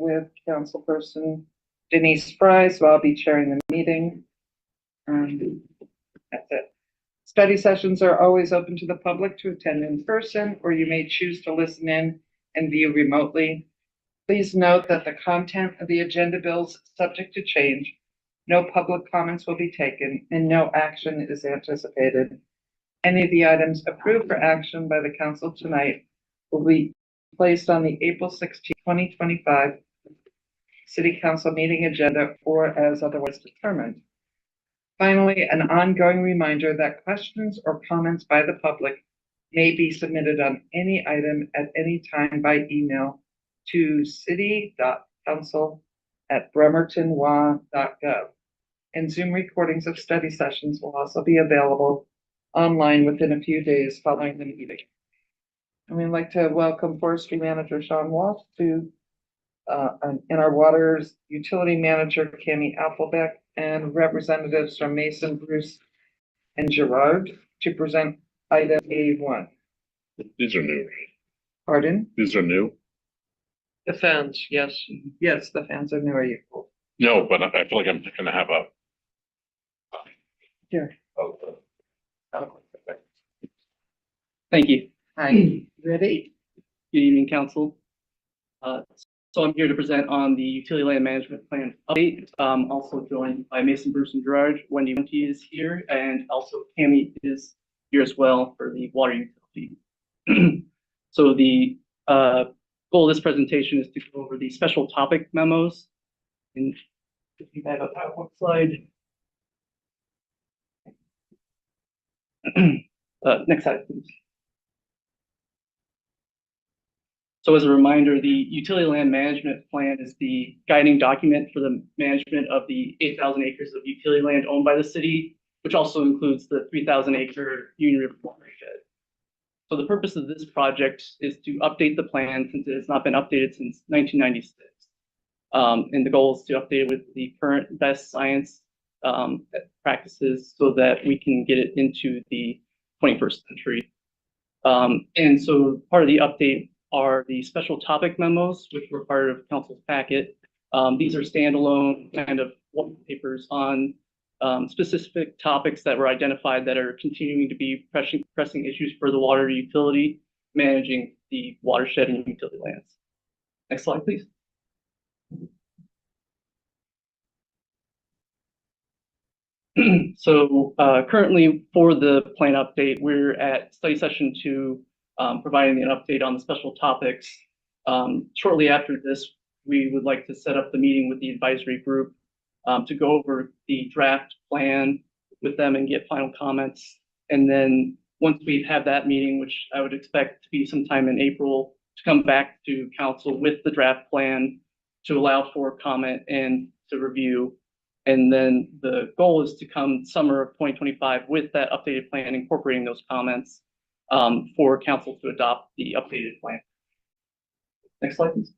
with Councilperson Denise Fry, so I'll be chairing the meeting. That's it. Study sessions are always open to the public to attend in person, or you may choose to listen in and view remotely. Please note that the content of the agenda bills is subject to change. No public comments will be taken and no action is anticipated. Any of the items approved for action by the council tonight will be placed on the April 16, 2025 City Council meeting agenda or as otherwise determined. Finally, an ongoing reminder that questions or comments by the public may be submitted on any item at any time by email to city.council@bremertonwa.gov. And Zoom recordings of study sessions will also be available online within a few days following the meeting. And we'd like to welcome Forestry Manager Sean Walsh and our Waters Utility Manager Cami Applebeck and representatives from Mason, Bruce, and Gerard to present item A1. These are new. Pardon? These are new? The fans, yes. Yes, the fans are new. Are you? No, but I feel like I'm going to have a. Here. Thank you. Hi. Ready? Good evening, Council. So I'm here to present on the Utility Land Management Plan update. Also joined by Mason, Bruce, and Gerard. Wendy is here, and also Cami is here as well for the water utility. So the goal of this presentation is to go over the special topic memos. And if you back up that one slide. Next slide, please. So as a reminder, the Utility Land Management Plan is the guiding document for the management of the 8,000 acres of utility land owned by the city, which also includes the 3,000 acre Union River watershed. So the purpose of this project is to update the plan since it has not been updated since 1996. And the goal is to update it with the current best science practices so that we can get it into the 21st century. And so part of the update are the special topic memos, which were part of council's packet. These are standalone kind of white papers on specific topics that were identified that are continuing to be pressing issues for the water utility, managing the watershed and utility lands. Next slide, please. So currently for the plan update, we're at study session 2, providing an update on the special topics. Shortly after this, we would like to set up the meeting with the advisory group to go over the draft plan with them and get final comments. And then once we have that meeting, which I would expect to be sometime in April, to come back to council with the draft plan to allow for comment and to review. And then the goal is to come summer of 2025 with that updated plan, incorporating those comments for council to adopt the updated plan. Next slide, please.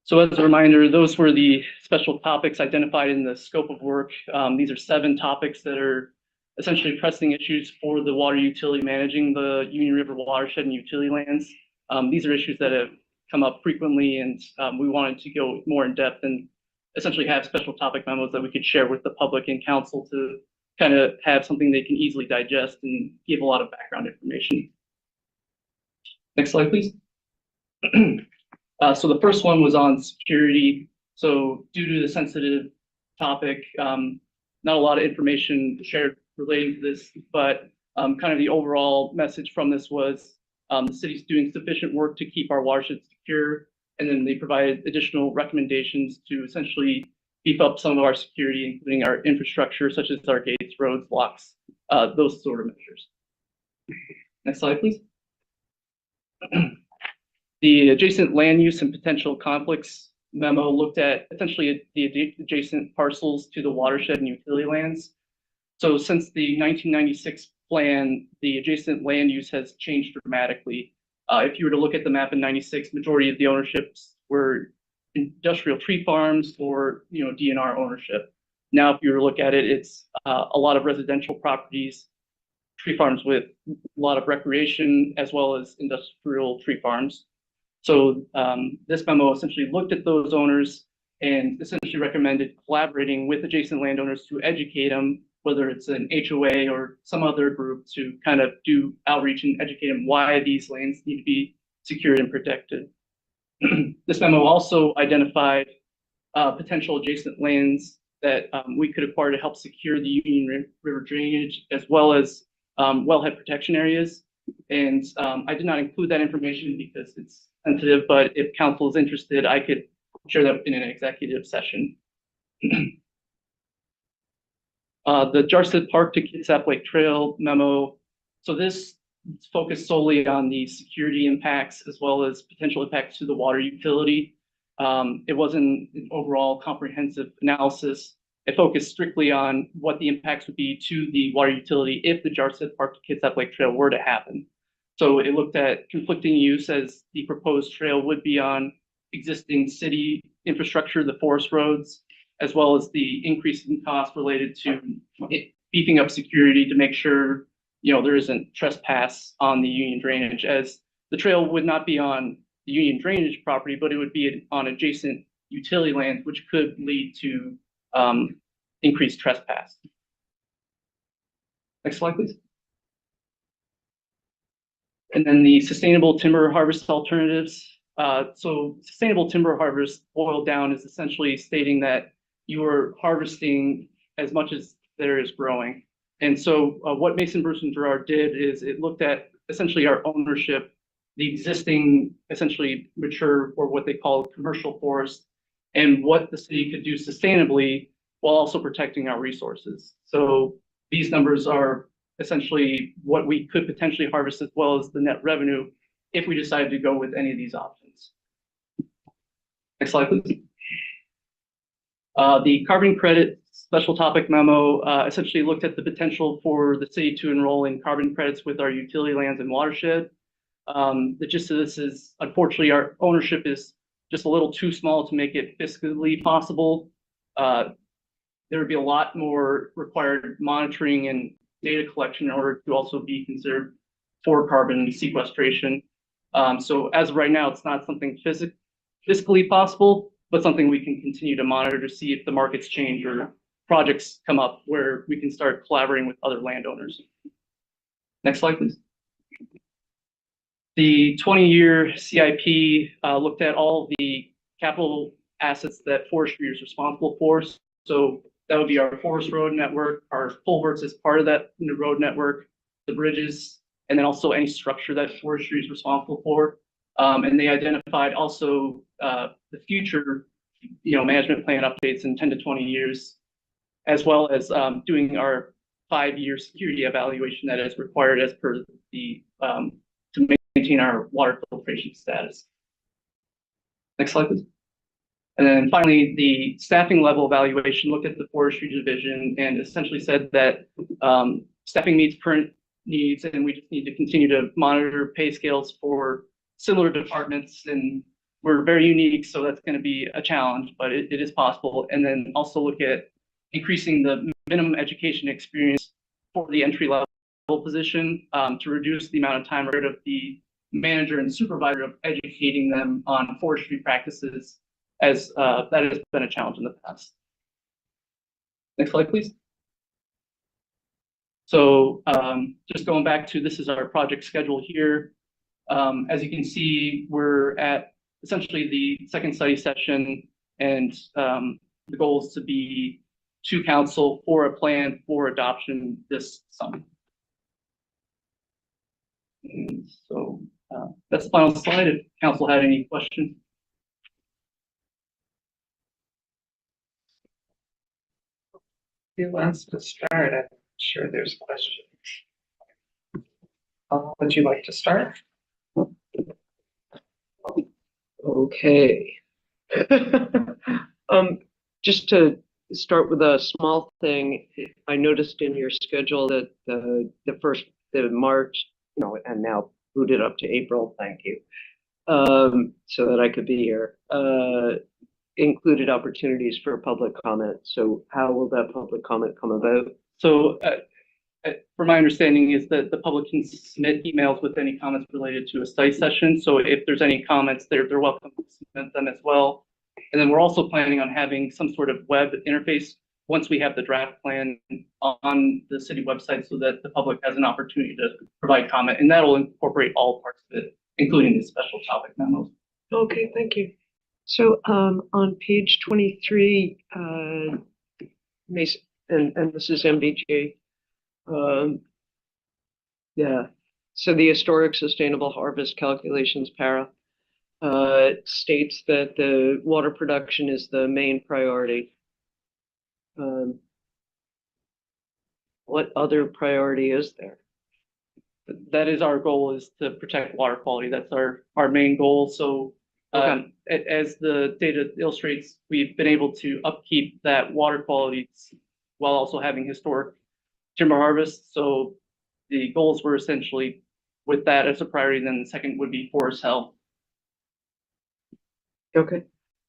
So as a reminder, those were the special topics identified in the scope of work. These are 7 topics that are essentially pressing issues for the water utility managing the Union River watershed and utility lands. These are issues that have come up frequently, and we wanted to go more in depth and essentially have special topic memos that we could share with the public and council to kind of have something they can easily digest and give a lot of background information. Next slide, please. So the first one was on security. So due to the sensitive topic, not a lot of information shared relating to this, but kind of the overall message from this was the city's doing sufficient work to keep our watershed secure, and then they provided additional recommendations to essentially beef up some of our security, including our infrastructure, such as our gates, roads, locks, those sort of measures. Next slide, please. The adjacent land use and potential conflicts memo looked at essentially the adjacent parcels to the watershed and utility lands. So since the 1996 plan, the adjacent land use has changed dramatically. If you were to look at the map in 96, majority of the ownerships were industrial tree farms or DNR ownership. Now, if you were to look at it, it's a lot of residential properties, tree farms with a lot of recreation, as well as industrial tree farms. So this memo essentially looked at those owners and essentially recommended collaborating with adjacent landowners to educate them, whether it's an HOA or some other group, to kind of do outreach and educate them why these lands need to be secured and protected. This memo also identified potential adjacent lands that we could acquire to help secure the Union River drainage, as well as wellhead protection areas. And I did not include that information because it's sensitive, but if council is interested, I could share that in an executive session. The Jarstead Park to Kitsap Lake Trail memo. So this focused solely on the security impacts as well as potential impacts to the water utility. It wasn't an overall comprehensive analysis. It focused strictly on what the impacts would be to the water utility if the Jarstead Park to Kitsap Lake Trail were to happen. So it looked at conflicting use, as the proposed trail would be on existing city infrastructure, the forest roads, as well as the increase in cost related to beefing up security to make sure, you know, there isn't trespass on the Union drainage, as the trail would not be on the Union drainage property, but it would be on adjacent utility land, which could lead to increased trespass. Next slide, please. And then the sustainable timber harvest alternatives. So sustainable timber harvest boiled down is essentially stating that you are harvesting as much as there is growing. And so what Mason, Bruce, and Gerard did is it looked at essentially our ownership, the existing essentially mature, or what they call commercial forest, and what the city could do sustainably while also protecting our resources. So these numbers are essentially what we could potentially harvest, as well as the net revenue if we decided to go with any of these options. Next slide, please. The carbon credit special topic memo essentially looked at the potential for the city to enroll in carbon credits with our utility lands and watershed. The gist of this is, unfortunately, our ownership is just a little too small to make it fiscally possible. There would be a lot more required monitoring and data collection in order to also be considered for carbon sequestration. So as of right now, it's not something fiscally possible, but something we can continue to monitor to see if the markets change or projects come up where we can start collaborating with other landowners. Next slide, please. The 20-year CIP looked at all the capital assets that forestry is responsible for. So that would be our forest road network, our culverts as part of that road network, the bridges, and then also any structure that forestry is responsible for. And they identified also the future, management plan updates in 10 to 20 years, as well as doing our 5-year security evaluation that is required as per the to maintain our water filtration status. Next slide, please. And then finally, the staffing level evaluation looked at the forestry division and essentially said that staffing meets current needs, and we just need to continue to monitor pay scales for similar departments. And we're very unique, so that's going to be a challenge, but it is possible. And then also look at increasing the minimum education experience for the entry level position to reduce the amount of time of the manager and supervisor of educating them on forestry practices, as that has been a challenge in the past. Next slide, please. So just going back to, this is our project schedule here. As you can see, we're at essentially the second study session, and the goal is to be to council for a plan for adoption this summer. And so that's the final slide. If council had any questions. Who wants to start? I'm sure there's questions. Would you like to start? Okay. Just to start with a small thing, I noticed in your schedule that the March, and now booted up to April, thank you, so that I could be here, included opportunities for public comment. So how will that public comment come about? So from my understanding is that the public can submit emails with any comments related to a study session. So if there's any comments, they're welcome to submit them as well. And then we're also planning on having some sort of web interface once we have the draft plan on the city website so that the public has an opportunity to provide comment. And that'll incorporate all parts of it, including the special topic memos. Okay, thank you. So, on page 23, Mason, and this is MBG. Yeah, so the historic sustainable harvest calculations para states that the water production is the main priority. What other priority is there? That is our goal, is to protect water quality. That's our main goal. So as the data illustrates, we've been able to upkeep that water quality while also having historic timber harvest. So the goals were essentially with that as a priority. And then the second would be forest health. Okay.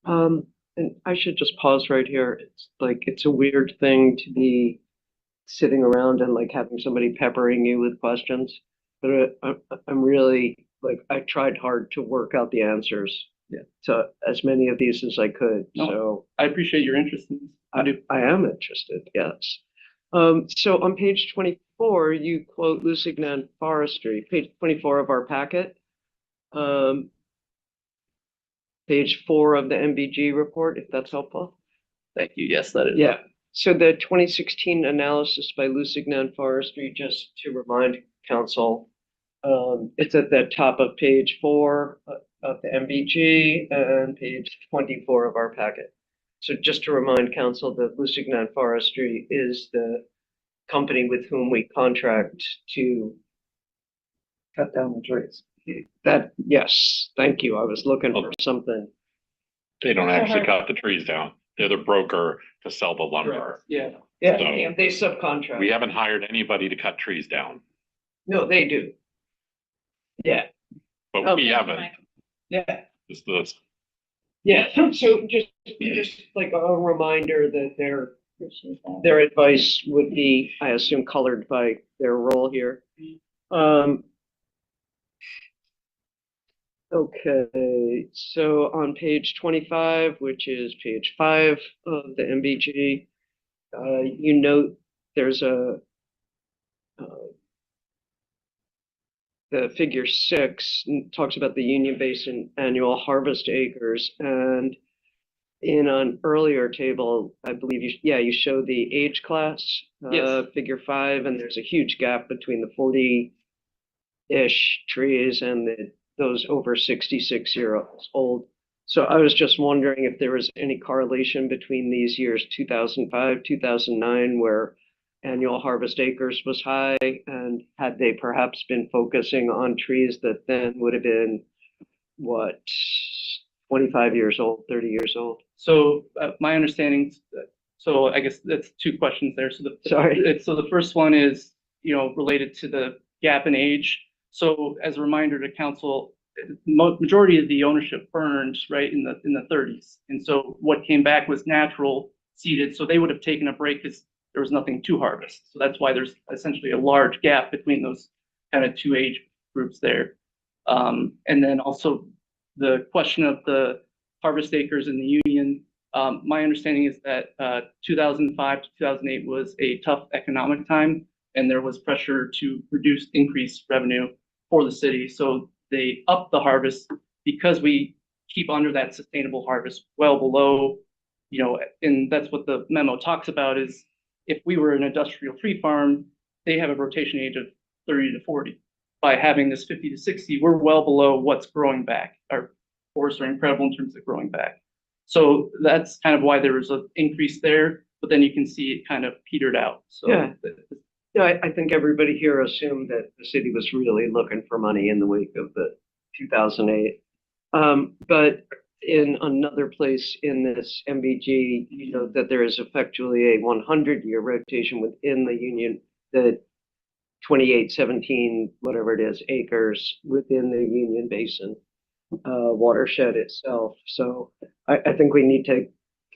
And I should just pause right here. It's like, it's a weird thing to be sitting around and like having somebody peppering you with questions. But I'm really like, I tried hard to work out the answers to as many of these as I could. No, so I appreciate your interest in this. I am interested, yes. So on page 24, you quote Lusignan Forestry, page 24 of our packet. Page 4 of the MBG report, if that's helpful. Thank you. Yes, that is. Yeah. So the 2016 analysis by Lusignan Forestry, just to remind council, it's at the top of page 4 of the MBG and page 24 of our packet. So just to remind council that Lusignan Forestry is the company with whom we contract to Cut down the trees. that. Yes, thank you. I was looking for something. They don't actually cut the trees down. They're the broker to sell the lumber. Yeah. Yeah, So- they subcontract. We haven't hired anybody to cut trees down, No, they do. Yeah. but we haven't. Yeah. It's this. Yeah, so just like a reminder that their advice would be, I assume, colored by their role here. Okay, so on page 25, which is page 5 of the MBG, you note there's the figure 6 talks about the Union Basin annual harvest acres, and in an earlier table, I believe you show the age class, Yes. figure 5, and there's a huge gap between the 40-ish trees and those over 66 years old. So I was just wondering if there was any correlation between these years, 2005, 2009, where annual harvest acres was high, and had they perhaps been focusing on trees that then would have been, what, 25 years old, 30 years old? So my understanding, so I guess that's two questions there. So so the first one is, related to the gap in age. So as a reminder to council, majority of the ownership burned right in the 30s, and so what came back was natural seeded. So they would have taken a break because there was nothing to harvest. So that's why there's essentially a large gap between those kind of two age groups there. And then also the question of the harvest acres in the Union. My understanding is that 2005 to 2008 was a tough economic time, and there was pressure to increase revenue for the city. So they upped the harvest because we keep under that sustainable harvest well below, and that's what the memo talks about is if we were an industrial tree farm, they have a rotation age of 30 to 40. By having this 50 to 60, we're well below what's growing back. Our forests are incredible in terms of growing back. So that's kind of why there was an increase there, but then you can see it kind of petered out. So Yeah. Yeah, I think everybody here assumed that the city was really looking for money in the wake of the 2008. But in another place in this MBG, you know that there is effectively a 100-year rotation within the Union, the 2817, whatever it is, acres within the Union Basin watershed itself. So I think we need to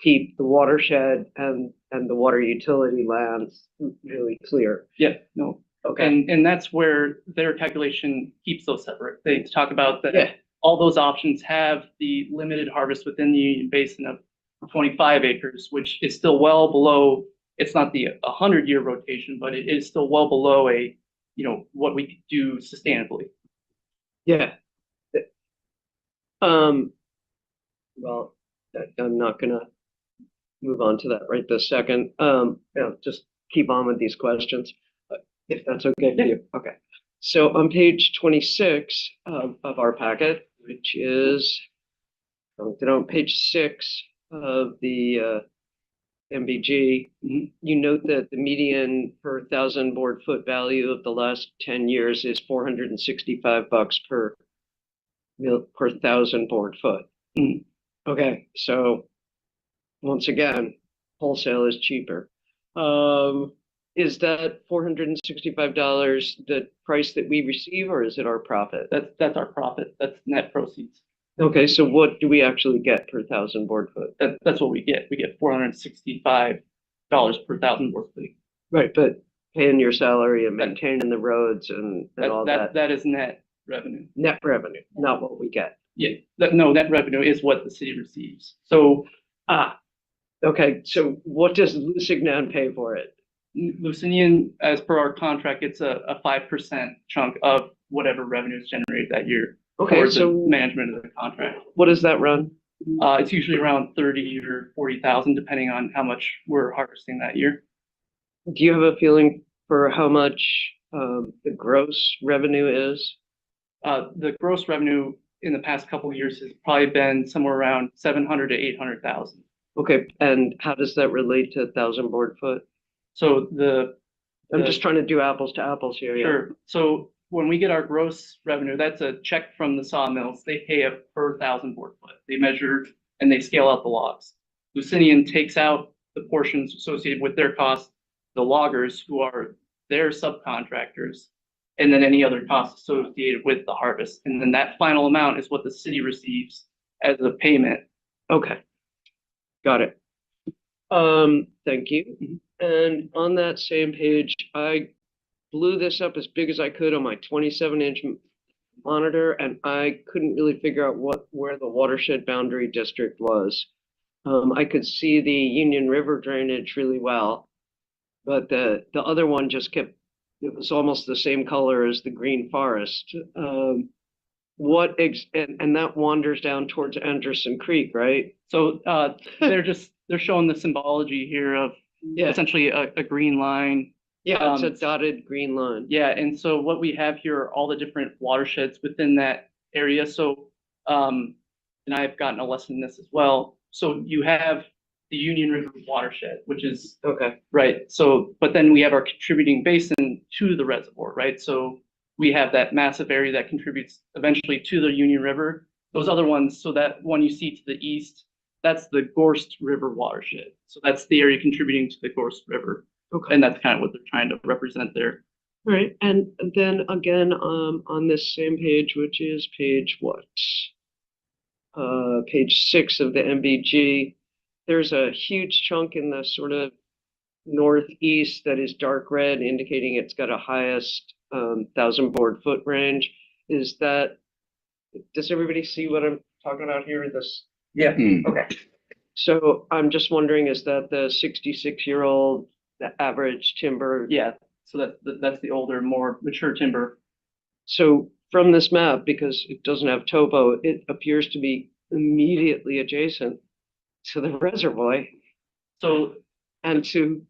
keep the watershed and and the water utility lands really clear. Yeah, no. Okay. And that's where their calculation keeps those separate. They talk about that Yeah. all those options have the limited harvest within the Union Basin of 25 acres, which is still well below, it's not the 100-year rotation, but it is still well below what we could do sustainably. Yeah. Um, well, I'm not gonna move on to that right this second. Just keep on with these questions, if that's okay for you. Okay. So on page 26 of our packet, which is on page 6 of the MBG, you note that the median per 1,000 board foot value of the last 10 years is $465 per 1,000 board foot. Okay, so once again, wholesale is cheaper. Is that $465 the price that we receive, or is it our profit? That's our profit. That's net proceeds. Okay, so what do we actually get per 1,000 board foot? That's what we get. We get $465 per 1,000 board foot. Right, but paying your salary and maintaining the roads and all that. That is net revenue. Net revenue, not what we get. Yeah, no, net revenue is what the city receives. So, okay, so what does Lusignan pay for it? Lucinian, as per our contract, it's a 5% chunk of whatever revenue is generated that year. Okay, for so the management of the contract. what does that run? It's usually around 30 or 40,000, depending on how much we're harvesting that year. Do you have a feeling for how much the gross revenue is? The gross revenue in the past couple of years has probably been somewhere around 700 to 800,000. Okay, and how does that relate to 1,000 board foot? So I'm just trying to do apples to apples here. Sure. So when we get our gross revenue, that's a check from the sawmills. They pay a per 1,000 board foot. They measure and they scale out the logs. Lucinian takes out the portions associated with their costs, the loggers who are their subcontractors, and then any other costs associated with the harvest. And then that final amount is what the city receives as a payment. Okay, got it. Thank you. And on that same page, I blew this up as big as I could on my 27-inch monitor, and I couldn't really figure out where the watershed boundary district was. I could see the Union River drainage really well, but the other one just kept, it was almost the same color as the green forest. And that wanders down towards Anderson Creek, right? So they're showing the symbology here of essentially a green line. Yeah, it's a dotted green line. Yeah, and so what we have here are all the different watersheds within that area. So, and I've gotten a lesson in this as well. So you have the Union River watershed, which is okay, right. So, but then we have our contributing basin to the reservoir, right? So we have that massive area that contributes eventually to the Union River. Those other ones, so that one you see to the east, that's the Gorst River watershed. So that's the area contributing to the Gorst River. okay. And that's kind of what they're trying to represent there. All right, and then again, on this same page, which is page what? Page 6 of the MBG, there's a huge chunk in the sort of northeast that is dark red, indicating it's got a highest 1,000 board foot range. Does everybody see what I'm talking about here? Yeah. Okay. So I'm just wondering, is that the 66-year-old average timber? Yeah, so that's the older, more mature timber. So from this map, because it doesn't have topo, it appears to be immediately adjacent to the reservoir. So, and to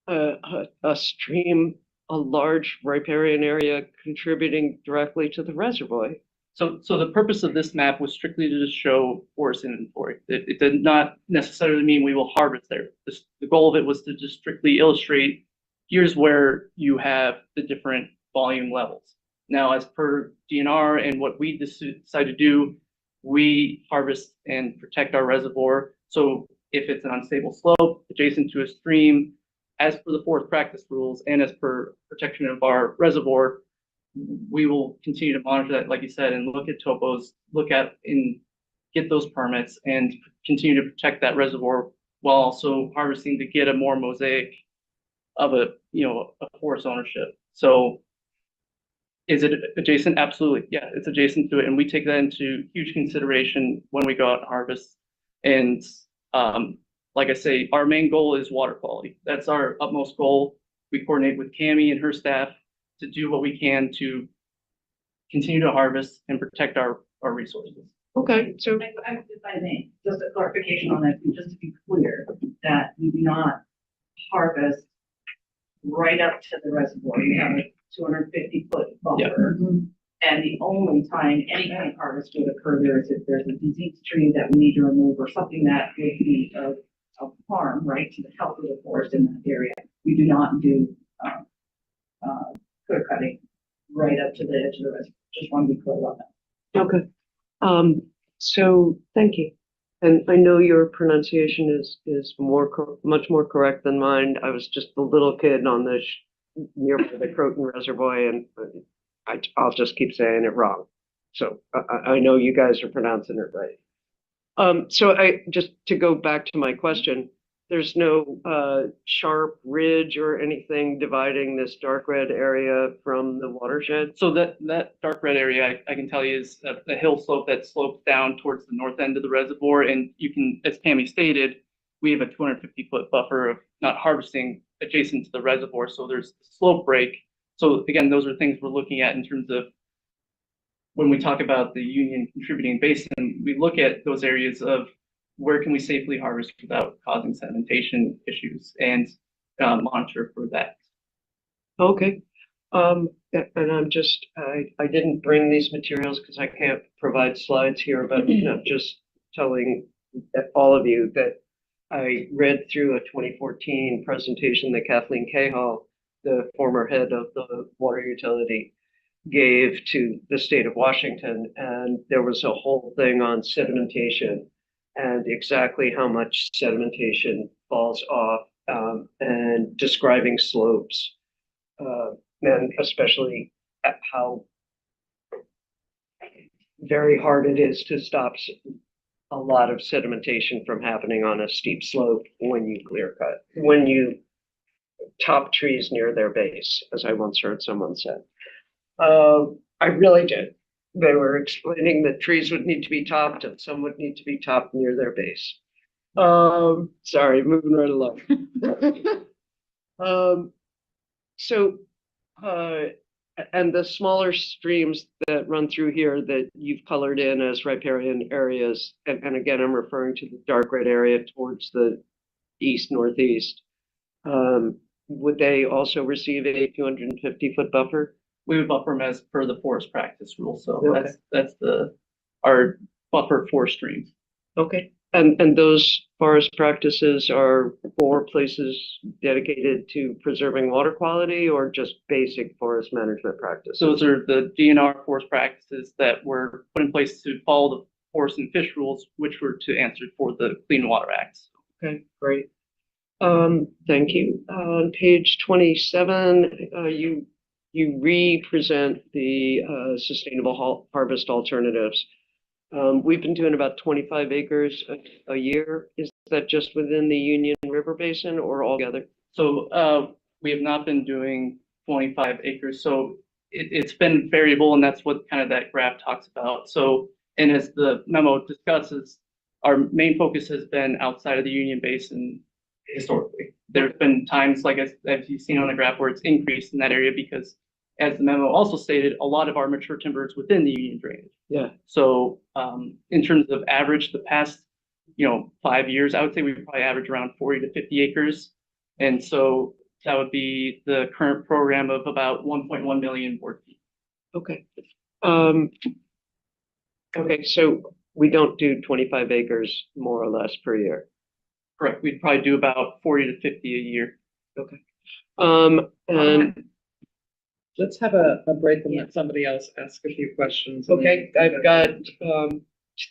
a stream, a large riparian area contributing directly to the reservoir. so the purpose of this map was strictly to just show forest inventory. It did not necessarily mean we will harvest there. The goal of it was to just strictly illustrate, here's where you have the different volume levels. Now, as per DNR and what we decide to do, we harvest and protect our reservoir. So if it's an unstable slope adjacent to a stream, as per the forest practice rules and as per protection of our reservoir, we will continue to monitor that, like you said, and look at topos, get those permits and continue to protect that reservoir while also harvesting to get a more mosaic of a forest ownership. So is it adjacent? Absolutely. Yeah, it's adjacent to it. And we take that into huge consideration when we go out and harvest. And like I say, our main goal is water quality. That's our utmost goal. We coordinate with Cami and her staff to do what we can to continue to harvest and protect our resources. Okay, so, If I may, just a clarification on that, just to be clear, that we do not harvest right up to the reservoir. We have a 250-foot buffer. And the only time any kind of harvest would occur there is if there's a diseased tree that we need to remove or something that would be of harm, right, to the health of the forest in that area. We do not do clear cutting right up to the edge of the reservoir. Just want to be clear about that. okay. So thank you. And I know your pronunciation is much more correct than mine. I was just a little kid on the nearby the Croton Reservoir, and I'll just keep saying it wrong. So I know you guys are pronouncing it right. So just to go back to my question, there's no sharp ridge or anything dividing this dark red area from the watershed? So that dark red area, I can tell you, is a hill slope that slopes down towards the north end of the reservoir. And you can, as Tammy stated, we have a 250-foot buffer of not harvesting adjacent to the reservoir. So there's slope break. So again, those are things we're looking at in terms of when we talk about the Union contributing basin, we look at those areas of where can we safely harvest without causing sedimentation issues and monitor for that. Okay. And I didn't bring these materials because I can't provide slides here, but I'm just telling all of you that I read through a 2014 presentation that Kathleen Cahill, the former head of the water utility, gave to the state of Washington. And there was a whole thing on sedimentation and exactly how much sedimentation falls off, and describing slopes, and especially how very hard it is to stop a lot of sedimentation from happening on a steep slope when you clear cut, when you top trees near their base, as I once heard someone say. I really did. They were explaining that trees would need to be topped and some would need to be topped near their base. Sorry, moving right along. And the smaller streams that run through here that you've colored in as riparian areas, and again, I'm referring to the dark red area towards the east northeast. Would they also receive a 250-foot buffer? We would buffer them as per the forest practice rule. So Okay. that's our buffer for streams. Okay. And those forest practices are for places dedicated to preserving water quality or just basic forest management practices? So those are the DNR forest practices that were put in place to follow the forest and fish rules, which were to answer for the Clean Water Act. Okay, great. Thank you. On page 27, you re-present the sustainable harvest alternatives. We've been doing about 25 acres a year. Is that just within the Union River Basin or altogether? So we have not been doing 25 acres. So it's been variable, and that's what kind of that graph talks about. So, and as the memo discusses, our main focus has been outside of the Union Basin historically. There's been times, like as you've seen on the graph, where it's increased in that area because, as the memo also stated, a lot of our mature timber is within the Union drainage. Yeah. So in terms of average, the past 5 years, I would say we probably average around 40 to 50 acres. And so that would be the current program of about 1.1 million board feet. Okay. Okay, so we don't do 25 acres more or less per year. Correct. We'd probably do about 40 to 50 a year. Okay. And Let's have a break and let somebody else ask a few questions. okay, I've got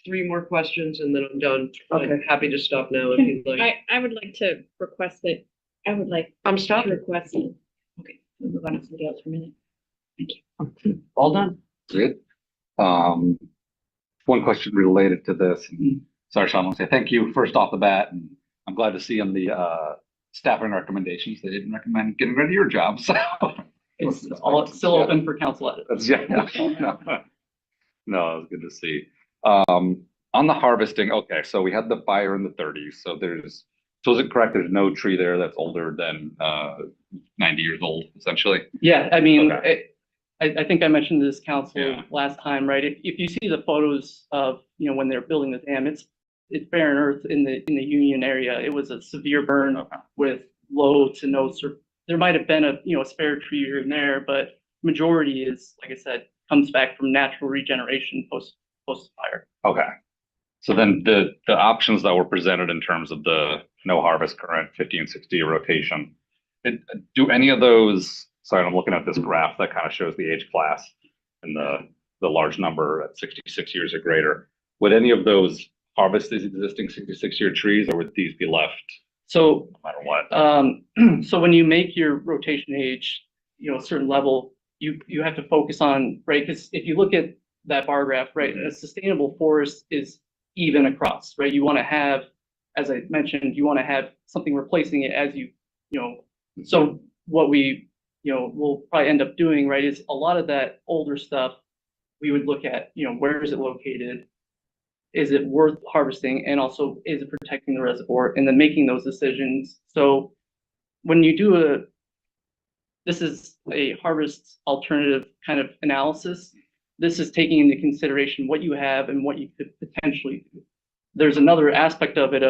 3 more questions and then I'm done. I'm Okay. happy to stop now if you'd like. I would like to request that, I would like I'm to stopping. request it. Okay, we'll move on to somebody else for a minute. Thank you. All done. Good. One question related to this. And sorry, Sean, I want to say thank you first off the bat. And I'm glad to see in the staffing recommendations, they didn't recommend getting rid of your job, so. It's all still open for council edit. That's, yeah, no, no, it was good to see. On the harvesting, okay, so we had the fire in the 30s, so is it correct, there's no tree there that's older than 90 years old, essentially? Yeah, I mean, Okay. I think I mentioned this council Yeah. last time, right? If you see the photos of, when they're building the dam, it's barren earth in the Union area. It was a severe burn Okay. with low to no there might have been a spare tree here and there, but majority is, like I said, comes back from natural regeneration post fire. Okay. So then the options that were presented in terms of the no harvest current 50 and 60 year rotation, do any of those, sorry, I'm looking at this graph that kind of shows the age class and the large number at 66 years or greater. Would any of those harvest these existing 66-year trees, or would these be left So no matter what? so when you make your rotation age, a certain level, you have to focus on, right? Because if you look at that bar graph, right, a sustainable forest is even across, right? You want to have, as I mentioned, you want to have something replacing it as so what we, we'll probably end up doing, right, is a lot of that older stuff, we would look at, where is it located? Is it worth harvesting? And also, is it protecting the reservoir? And then making those decisions. So when you do this is a harvest alternative kind of analysis. This is taking into consideration what you have and what you could potentially do. There's another aspect of it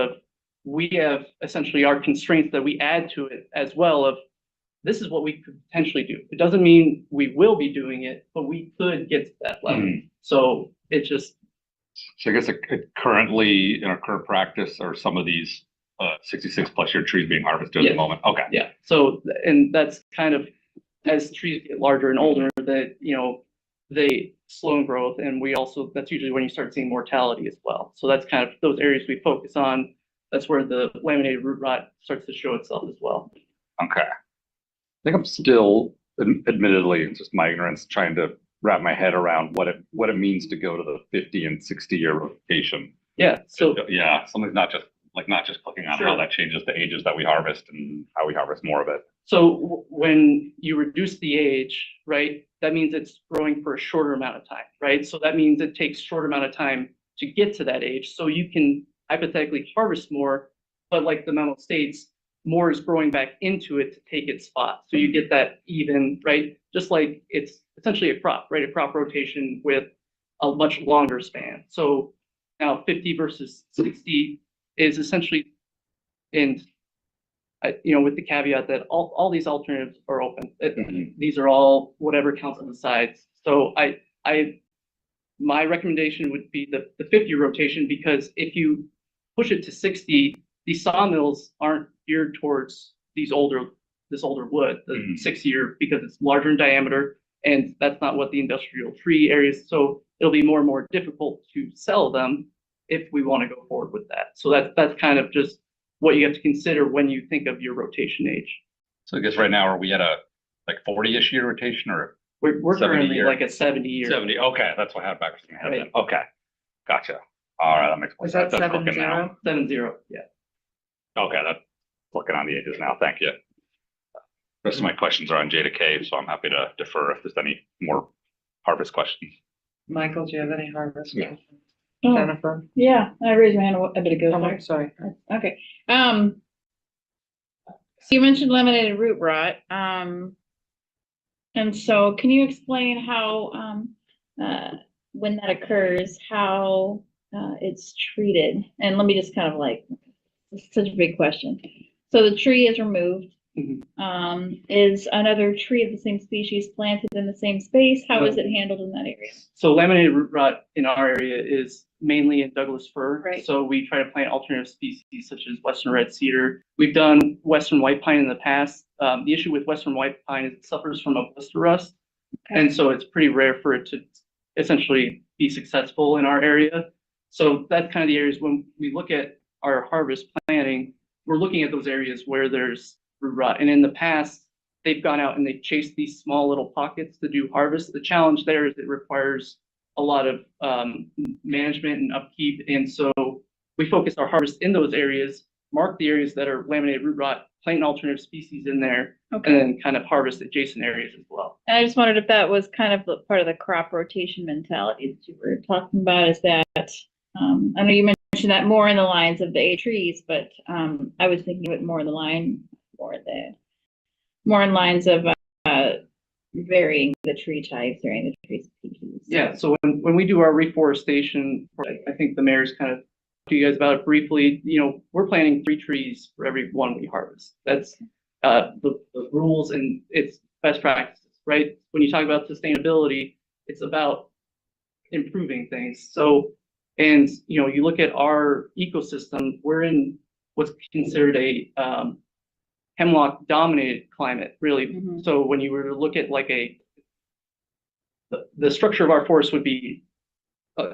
we have essentially our constraints that we add to it as well of this is what we could potentially do. It doesn't mean we will be doing it, but we could get to that level. So it just. So I guess currently in our current practice are some of these 66+ year trees being harvested at the moment? Okay. Yeah. So, and that's kind of as trees get larger and older that, they slow in growth. And we also, that's usually when you start seeing mortality as well. So that's kind of those areas we focus on. That's where the laminated root rot starts to show itself as well. Okay. I think I'm still, admittedly, it's just my ignorance, trying to wrap my head around what it means to go to the 50 and 60 year rotation. Yeah. So yeah, something's not just clicking on how that changes the ages that we harvest and how we harvest more of it. So when you reduce the age, right, that means it's growing for a shorter amount of time, right? So that means it takes shorter amount of time to get to that age. So you can hypothetically harvest more, but like the memo states, more is growing back into it to take its spot. So you get that even, right? Just like it's essentially a crop, right? A crop rotation with a much longer span. So now 50 versus 60 is essentially, and with the caveat that all these alternatives are open. These are all whatever council decides. So my recommendation would be the 50 rotation, because if you push it to 60, these sawmills aren't geared towards this older wood, the 6-year, because it's larger in diameter, and that's not what the industrial tree areas. So it'll be more and more difficult to sell them if we want to go forward with that. So that's kind of just what you have to consider when you think of your rotation age. So I guess right now, are we at a 40-ish year rotation, or we're 70 currently year? like a 70-year. 70. Okay, that's what I had backwards in my head. Right. Then. Okay, gotcha. All right, that makes more Was sense. that That's clicking now. 7-0, yeah. Okay, that's looking on the edges now. Thank you. The rest of my questions are on J to K, so I'm happy to defer if there's any more harvest questions. Michael, do you have any harvest Yeah. questions? Oh, Jennifer? yeah, I raised my hand a bit ago. Oh, sorry. I'm sorry. Okay. So you mentioned laminated root rot. And so can you explain how, when that occurs, how it's treated? And let me just kind of it's such a big question. So the tree is removed. Is another tree of the same species planted in the same space? How is it handled in that area? So laminated root rot in our area is mainly in Douglas fir. Right. So we try to plant alternative species such as western red cedar. We've done western white pine in the past. The issue with western white pine is it suffers from a blister rust. Okay. And so it's pretty rare for it to essentially be successful in our area. So that's kind of the areas when we look at our harvest planning, we're looking at those areas where there's root rot. And in the past, they've gone out and they chased these small little pockets to do harvest. The challenge there is it requires a lot of management and upkeep. And so we focus our harvest in those areas mark the areas that are laminated root rot, plant an alternative species in there, Okay. and then kind of harvest adjacent areas as well. And I just wondered if that was kind of part of the crop rotation mentality that you were talking about, is that, I know you mentioned that more in the lines of the eight trees, but, I was thinking of it more in lines of, varying the tree types, varying the tree species. Yeah, so when we do our reforestation, I think the mayor's kind of talked to you guys about it briefly, we're planting 3 trees for every one we harvest. That's the rules and it's best practices, right? When you talk about sustainability, it's about improving things. So, and you look at our ecosystem, we're in what's considered a hemlock dominated climate, really. Mhm. So when you were to look at like the structure of our forest would be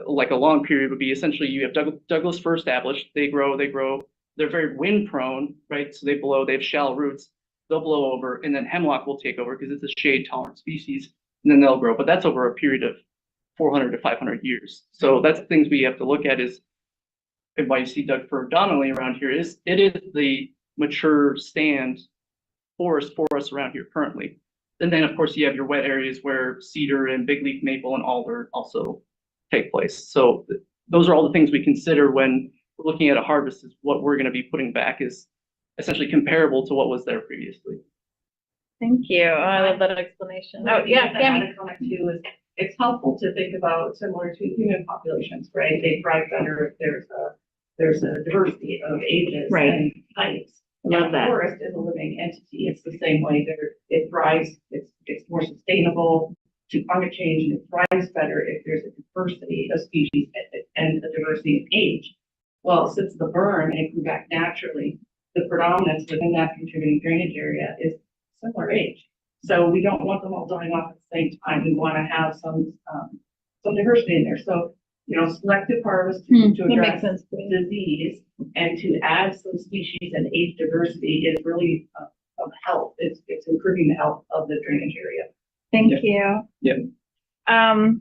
like a long period would be essentially you have Douglas fir established, they grow, they're very wind prone, right? So they have shallow roots, they'll blow over, and then hemlock will take over because it's a shade tolerant species, and then they'll grow. But that's over a period of 400 to 500 years. So that's the things we have to look at is, and why you see Doug fir dominantly around here is it is the mature stand forest for us around here currently. And then of course you have your wet areas where cedar and big leaf maple and alder also take place. So those are all the things we consider when we're looking at a harvest, is what we're going to be putting back is essentially comparable to what was there previously. Thank you. Oh, I love that explanation. Oh, yeah, Tammy. Comment too is it's helpful to think about similar to human populations, right? They thrive better if there's a diversity of ages Right. and types. Love And that. the forest is a living entity. It's the same way there. It thrives. It's more sustainable to climate change, and it thrives better if there's a diversity of species and a diversity of age. Well, since the burn and it grew back naturally, the predominance within that contributing drainage area is similar age. So we don't want them all dying off at the same time. We want to have some diversity in there. So, selective harvest to That makes address sense. disease and to add some species and age diversity is really of help. It's improving the health of the drainage area. Thank Yeah. you. Yeah.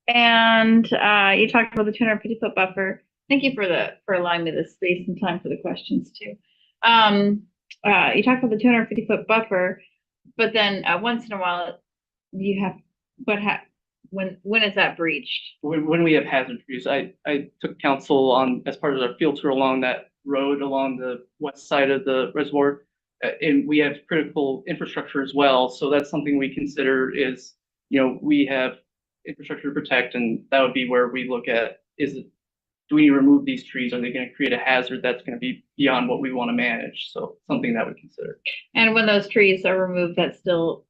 And you talked about the 250-foot buffer. Thank you for allowing me the space and time for the questions too. You talked about the 250-foot buffer, but then once in a while you have, when is that breached? When we have hazard trees, I took council on as part of our field tour along that road along the west side of the reservoir. And we have critical infrastructure as well. So that's something we consider is, we have infrastructure to protect, and that would be where we look at, do we remove these trees? Are they going to create a hazard that's going to be beyond what we want to manage? So something that we consider. And when those trees are removed, that's still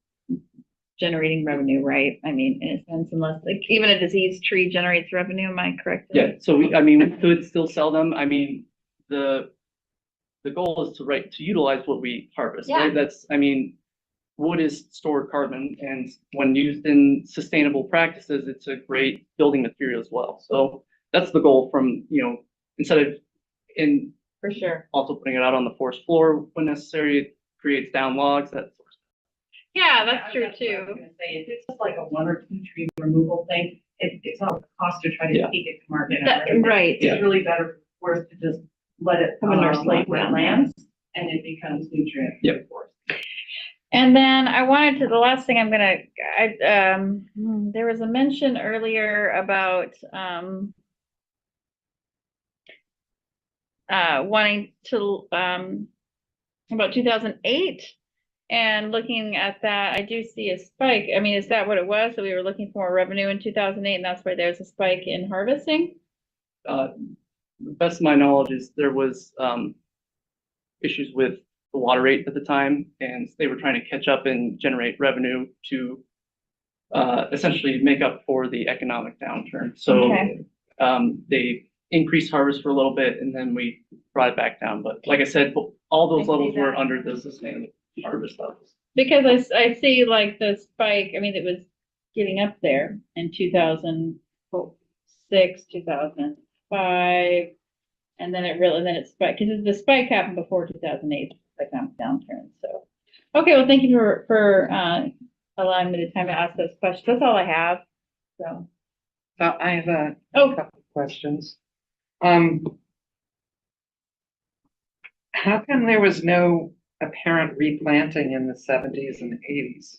generating revenue, right? I mean, in a sense, unless like even a diseased tree generates revenue, am I correct? Yeah. So we could still sell them. I mean, the goal is to utilize what we harvest, right? Wood is stored carbon, and when used in sustainable practices, it's a great building material as well. So that's the goal from, instead of For sure. also putting it out on the forest floor when necessary, it creates down logs, that sort of stuff. Yeah, that's true What I was too. gonna say, if it's just like a 1 or 2 tree removal thing, it's not a cost to try to Yeah. keep it to market. Right. It's really better for us to just let it Have a nurse like like that. wetlands, and it becomes nutrient. Yep. for us. And then the last thing there was a mention earlier about, wanting to, about 2008, and looking at that, I do see a spike. I mean, is that what it was? So we were looking for more revenue in 2008, and that's why there's a spike in harvesting? The best of my knowledge is there was issues with the water rate at the time, and they were trying to catch up and generate revenue to essentially make up for the economic downturn. So Okay. they increased harvest for a little bit, and then we brought it back down. But like I said, all I those see levels were that. under the sustainable harvest levels. Because I see like the spike, I mean, it was getting up there in 2006, 2005, and then it spiked, because the spike happened before 2008, economic downturn, so. Okay, well, thank you for allowing me the time to ask those questions. That's all I have, so. I have a Oh, couple of questions. How come there was no apparent replanting in the 70s and 80s?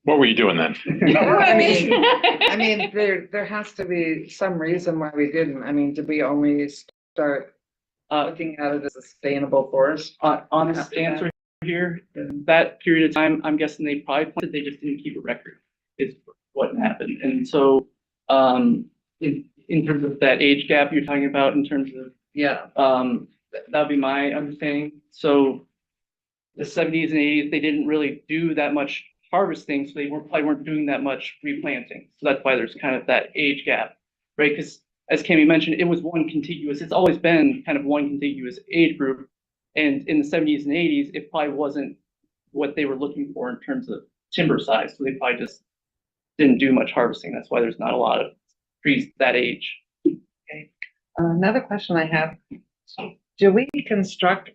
What were you doing then? I mean, there has to be some reason why we didn't. I mean, did we only start looking at it as a sustainable forest? Honest After that. answer here, that period of time, I'm guessing they probably planted, they just didn't keep a record, is what happened. And so, in terms of that age gap you're talking about, in terms of, Yeah, that'd be my understanding. So the 70s and 80s, they didn't really do that much harvesting, so they probably weren't doing that much replanting. So that's why there's kind of that age gap, right? Because as Cami mentioned, it was one contiguous, it's always been kind of one contiguous age group. And in the 70s and 80s, it probably wasn't what they were looking for in terms of timber size. So they probably just didn't do much harvesting. That's why there's not a lot of trees that age. another question I have. Do we construct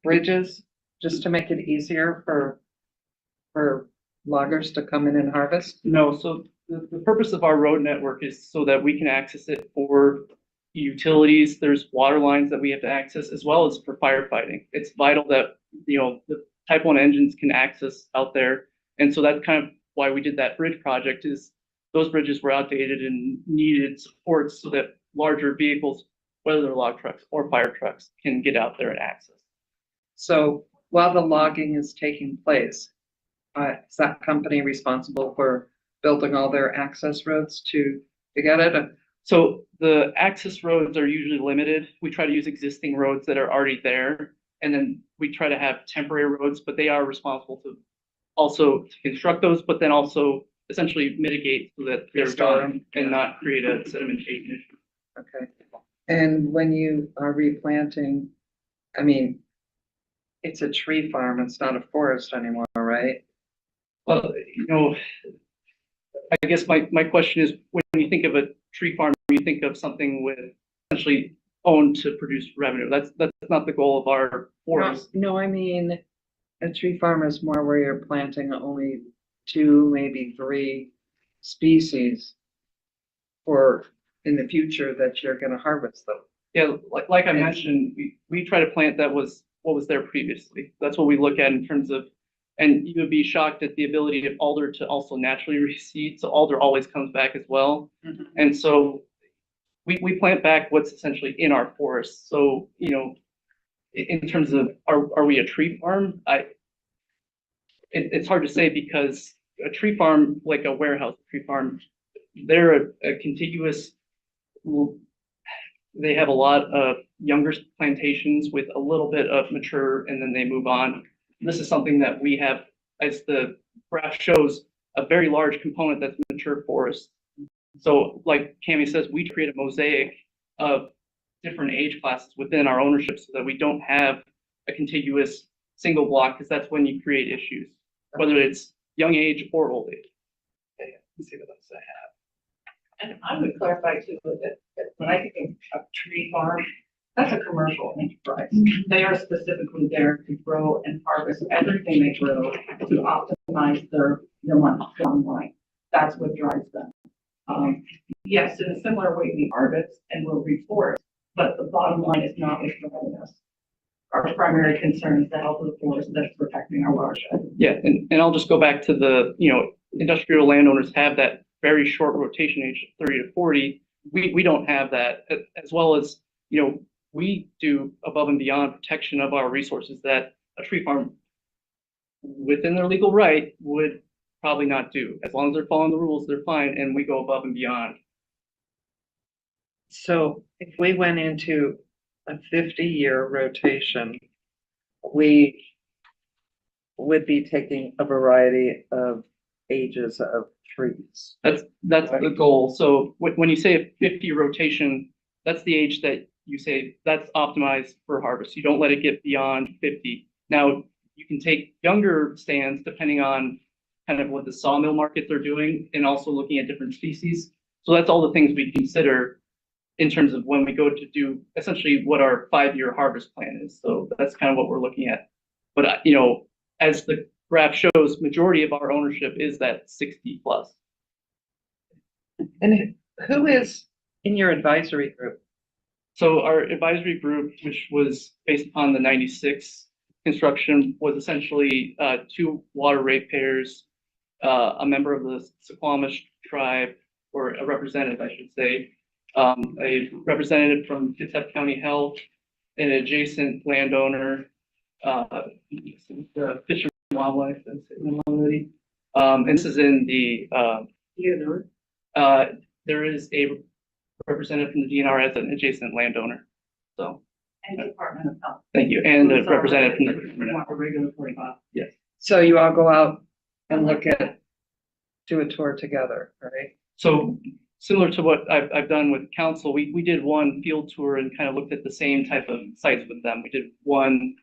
bridges just to make it easier for loggers to come in and harvest? No, so the purpose of our road network is so that we can access it for utilities. There's water lines that we have to access as well as for firefighting. It's vital that, the type 1 engines can access out there. And so that's kind of why we did that bridge project, is those bridges were outdated and needed supports so that larger vehicles, whether they're log trucks or fire trucks, can get out there and access. So while the logging is taking place, is that company responsible for building all their access roads to get it? So the access roads are usually limited. We try to use existing roads that are already there. And then we try to have temporary roads, but they are responsible to also construct those, but then also essentially mitigate so that they're Restore done and not create a sedimentation issue. Okay. And when you are replanting, I mean, it's a tree farm, it's not a forest anymore, right? Well, I guess my question is, when you think of a tree farm, you think of something with essentially owned to produce revenue. That's not the goal of our forest. No, I mean, a tree farm is more where you're planting only 2, maybe 3 species for in the future that you're gonna harvest them. Yeah, like I mentioned, we try to plant that was what was there previously. That's what we look at in terms of, and you would be shocked at the ability of alder to also naturally reseed. So alder always comes back as well. Mhm. And so we plant back what's essentially in our forest. So, in terms of, are we a tree farm? It's hard to say, because a tree farm, like a warehouse tree farm, they're a contiguous, they have a lot of younger plantations with a little bit of mature, and then they move on. This is something that we have, as the graph shows, a very large component that's mature forest. So like Cami says, we create a mosaic of different age classes within our ownership so that we don't have a contiguous single block, because that's when you create issues, whether it's young age or old age. Let's see what else I have. And I would clarify too, that when I think of a tree farm, that's a commercial enterprise. They are specifically there to grow and harvest everything they grow to optimize their bottom line. That's what drives them. Yes, in a similar way, we harvest and we'll reforest, but the bottom line is not what's driving us. Our primary concern is the health of the forest that's protecting our watershed. Yeah, and I'll just go back to the, industrial landowners have that very short rotation age, 30 to 40. We don't have that, as well as, we do above and beyond protection of our resources that a tree farm within their legal right would probably not do. As long as they're following the rules, they're fine, and we go above and beyond. So if we went into a 50-year rotation, we would be taking a variety of ages of trees. That's the goal. So when you say a 50 rotation, that's the age that you say that's optimized for harvest. You don't let it get beyond 50. Now, you can take younger stands depending on kind of what the sawmill markets are doing, and also looking at different species. So that's all the things we consider in terms of when we go to do essentially what our 5-year harvest plan is. So that's kind of what we're looking at. But, as the graph shows, majority of our ownership is that 60 plus. And who is in your advisory group? So our advisory group, which was based upon the 96 construction, was essentially two water ratepayers, a member of the Suquamish tribe, or a representative, I should say, a representative from Kitsap County Health, an adjacent landowner, the Fish and Wildlife, that's it already. And this is in the, there is a representative from the DNR as an adjacent landowner. So, And Department of Health. thank you. And the Who's our representative from the. regulatory body. Yes. So you all go out and do a tour together, right? So similar to what I've done with council, we did one field tour and kind of looked at the same type of sites with them. We did one,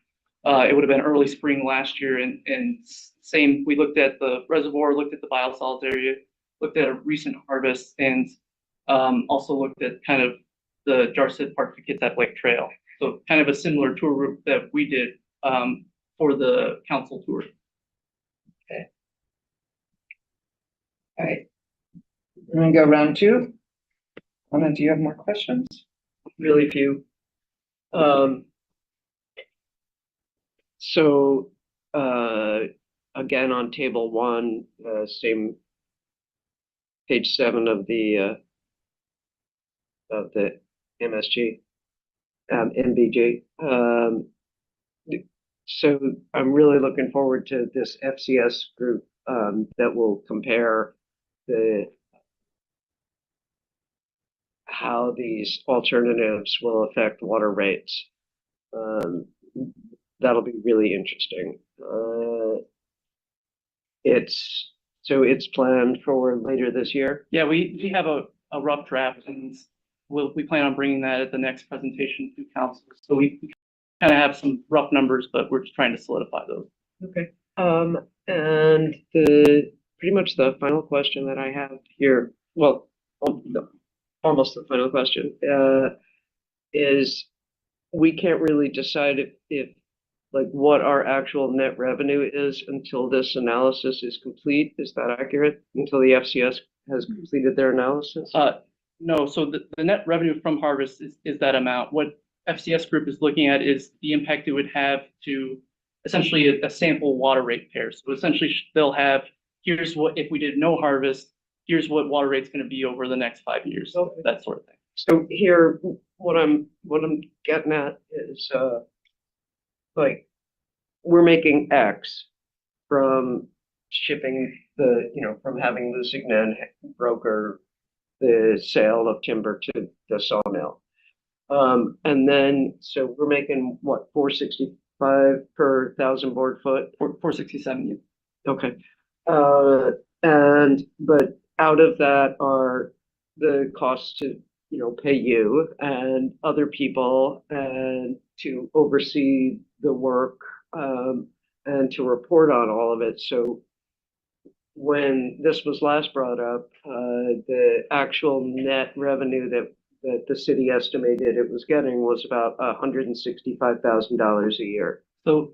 it would have been early spring last year, and same, we looked at the reservoir, looked at the biosolids area, looked at a recent harvest, and also looked at kind of the Jarsit Park to Kitsap Lake Trail. So kind of a similar tour route that we did for the council tour. All right. We're gonna go round two. Anna, do you have more questions? Really few. So, again, on table one, same page 7 of the MSG, MBG. So I'm really looking forward to this FCS group that will compare how these alternatives will affect water rates. That'll be really interesting. It's planned for later this year. Yeah, we have a rough draft, and we plan on bringing that at the next presentation to council. So we kind of have some rough numbers, but we're just trying to solidify those. Okay. And pretty much the final question that I have here, well, almost the final question, is we can't really decide if like what our actual net revenue is until this analysis is complete. Is that accurate? Until the FCS has completed their analysis? No, so the net revenue from harvest is that amount. What FCS group is looking at is the impact it would have to essentially a sample water rate pair. So essentially they'll have, here's what, if we did no harvest, here's what water rate's going to be over the next 5 years, Okay. that sort of thing. So here, what I'm getting at is, like, we're making X from shipping from having the Signan broker the sale of timber to the sawmill. And then, so we're making what, $465 per 1,000 board foot? 467. Yeah. Okay. But out of that are the costs to, pay you and other people and to oversee the work, and to report on all of it. So when this was last brought up, the actual net revenue that the city estimated it was getting was about $165,000 a year. So,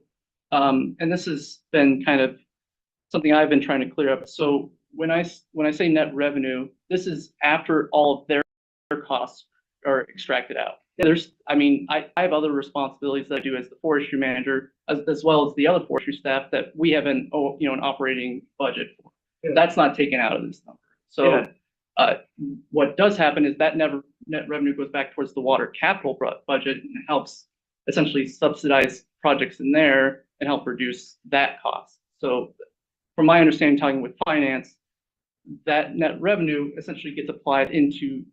and this has been kind of something I've been trying to clear up. So when I say net revenue, this is after all of their costs are extracted out. I have other responsibilities that I do as the forestry manager, as well as the other forestry staff that we have an operating budget for. Yeah. That's not taken out of this number. So what does happen is that net revenue goes back towards the water capital budget and helps essentially subsidize projects in there and help reduce that cost. So from my understanding, talking with finance, that net revenue essentially gets applied into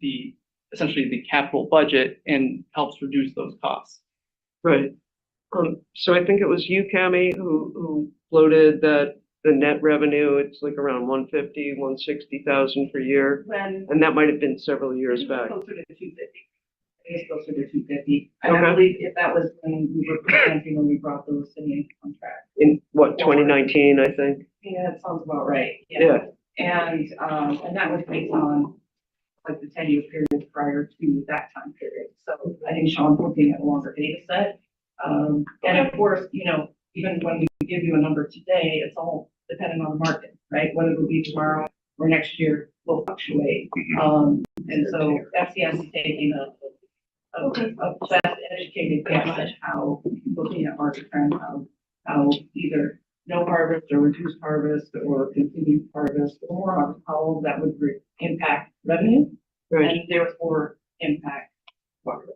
essentially the capital budget and helps reduce those costs. Right. So I think it was you, Cami, who floated that the net revenue, it's like around 150, 160,000 per year. And that might have been several years back. Closer to 250. It's closer to 250. Okay. I believe if that was when we were presenting, when we brought those in contract. In what, 2019, I think? Yeah, that sounds about right. Yeah. And that was based on like the 10-year period prior to that time period. So I think Sean's looking at a longer data set. And of course, even when we give you a number today, it's all dependent on the market, right? What it will be tomorrow or next year will fluctuate. And so FCS is taking a best educated guess at how, looking at market trend, how either no harvest or reduced harvest or continued harvest, or how that would impact revenue and therefore impact water.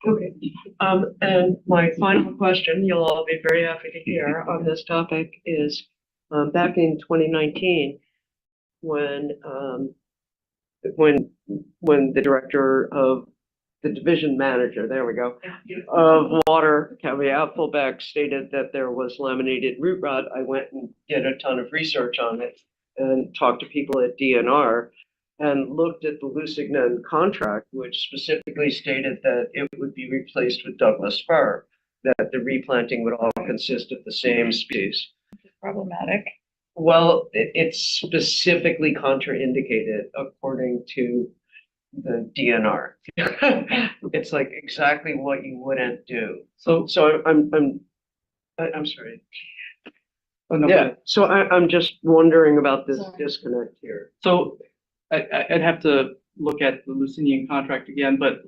Okay. And my final question, you'll all be very happy to hear on this topic is, back in 2019, when the director of the division manager, there we go, of water, Kevin Applebeck, stated that there was laminated root rot, I went and did a ton of research on it and talked to people at DNR and looked at the Lusignan contract, which specifically stated that it would be replaced with Douglas fir, that the replanting would all consist of the same species. Problematic. Well, it's specifically contraindicated according to the DNR. It's like exactly what you wouldn't do. So I'm sorry. Oh, no, Yeah, so I'm just wondering about this disconnect here. So I'd have to look at the Lucinian contract again, but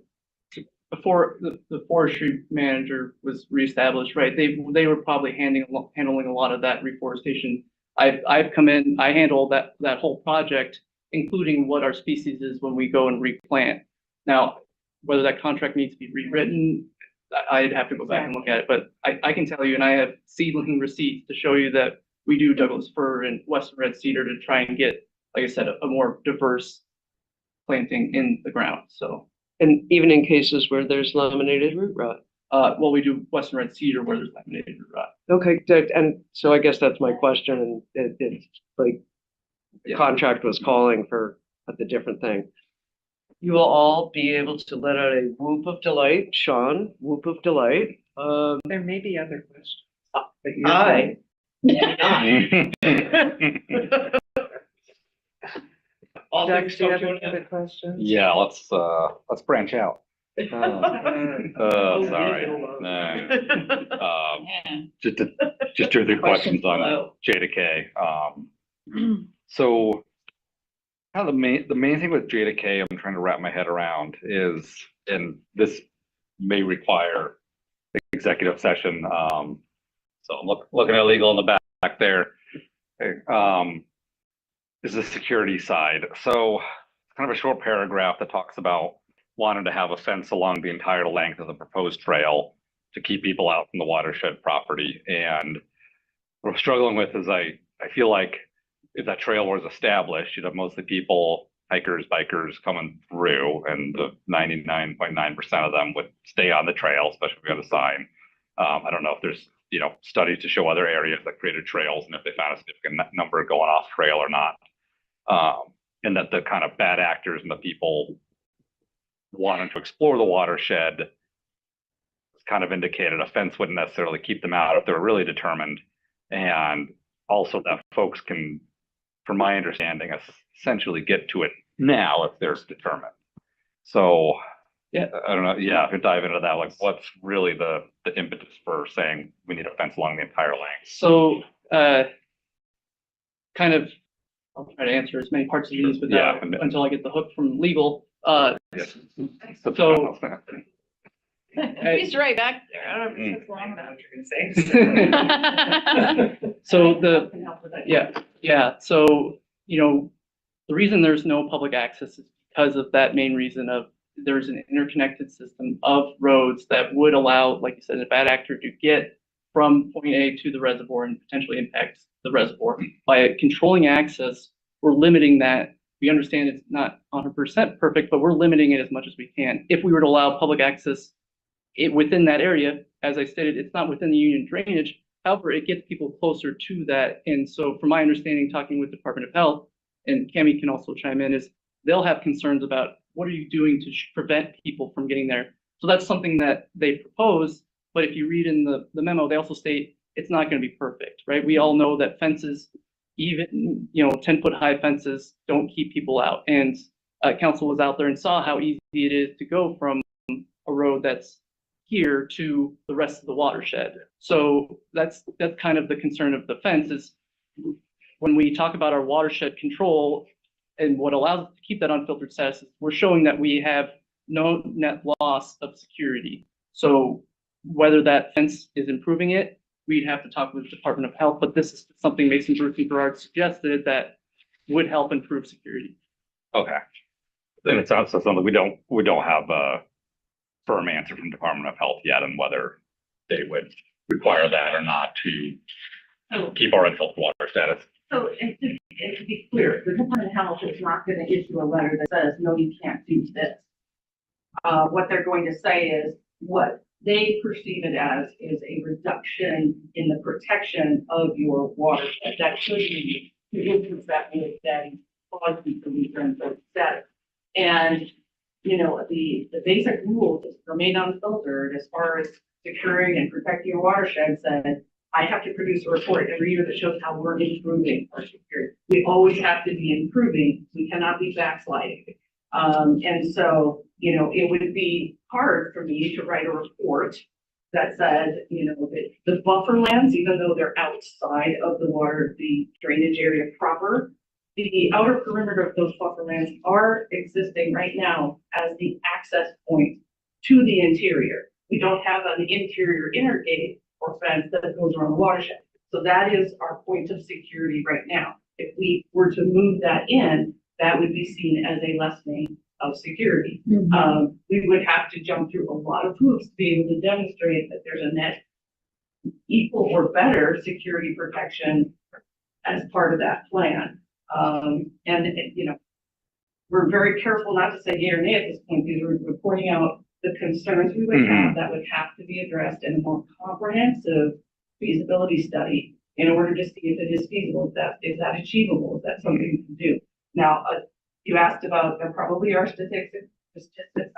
before the forestry manager was reestablished, right, they were probably handling a lot of that reforestation. I've come in, I handle that whole project, including what our species is when we go and replant. Now, whether that contract needs to be rewritten, I'd have to go back and look at it, but I can tell you, and I have seedling receipts to show you that we do Douglas fir and Western red cedar to try and get, like I said, a more diverse planting in the ground, so. And even in cases where there's laminated root rot. Well, we do Western red cedar where there's laminated root rot. Okay, good. And so I guess that's my question, and it's like, the Yeah. contract was calling for the different thing. You will all be able to let out a whoop of delight, Sean, whoop of delight. There may be other questions. But I. Jack, do you have any other questions? Yeah, let's branch out. Sorry. No. Just 2 or 3 questions on J to K. So kind of the main thing with J to K I'm trying to wrap my head around is, and this may require executive session. So I'm looking at legal in the back there. Is the security side. So it's kind of a short paragraph that talks about wanting to have a fence along the entire length of the proposed trail to keep people out from the watershed property. And what I'm struggling with is I feel like if that trail was established, you'd have mostly people, hikers, bikers coming through, and the 99.9% of them would stay on the trail, especially if we have a sign. I don't know if there's studies to show other areas that created trails and if they found a significant number going off trail or not. And that the kind of bad actors and the people wanting to explore the watershed kind of indicated a fence wouldn't necessarily keep them out if they were really determined. And also that folks can, from my understanding, essentially get to it now if they're determined. So yeah, I don't know. Yeah, if you dive into that, like what's really the impetus for saying we need a fence along the entire length? So kind of, I'll try to answer as many parts of these without, until I get the hook from legal. Yes. So He's right back there. I don't know if it's long enough. So so the reason there's no public access is because of that main reason of there's an interconnected system of roads that would allow, like you said, a bad actor to get from point A to the reservoir and potentially impact the reservoir. By controlling access, we're limiting that. We understand it's not 100% perfect, but we're limiting it as much as we can. If we were to allow public access within that area, as I stated, it's not within the union drainage. However, it gets people closer to that. And so from my understanding, talking with Department of Health, and Cami can also chime in, is they'll have concerns about what are you doing to prevent people from getting there. So that's something that they propose. But if you read in the memo, they also state it's not going to be perfect, right? We all know that fences, even 10-foot high fences, don't keep people out. And council was out there and saw how easy it is to go from a road that's here to the rest of the watershed. So that's kind of the concern of the fence is when we talk about our watershed control and what allows us to keep that unfiltered status, we're showing that we have no net loss of security. So whether that fence is improving it, we'd have to talk with the Department of Health, but this is something Mason Bruce and Gerard suggested that would help improve security. Okay. Then it sounds like we don't have a firm answer from Department of Health yet on whether they would require that or not to So, keep our unfiltered water status. so and to be clear, the Department of Health is not gonna issue a letter that says, no, you can't do this. What they're going to say is, what they perceive it as is a reduction in the protection of your watershed. That could be, that cause you to lose your unfiltered status. And, you know, the basic rules is remain unfiltered as far as securing and protecting your watershed said, I have to produce a report every year that shows how we're improving our security. We always have to be improving. We cannot be backsliding. And so, you know, it would be hard for me to write a report that said, you know, that the buffer lands, even though they're outside of the water, the drainage area proper, the outer perimeter of those buffer lands are existing right now as the access point to the interior. We don't have an interior inner gate or fence that goes around the watershed. So that is our point of security right now. If we were to move that in, that would be seen as a lessening of security. We would have to jump through a lot of hoops to be able to demonstrate that there's a net equal or better security protection as part of that plan. You know, we're very careful not to say yea or nay at this point because we're pointing out the concerns we would have that would have to be addressed in a more comprehensive feasibility study in order to see if it is feasible, is that achievable, is that something we can do. Now, you asked about, there probably are statistics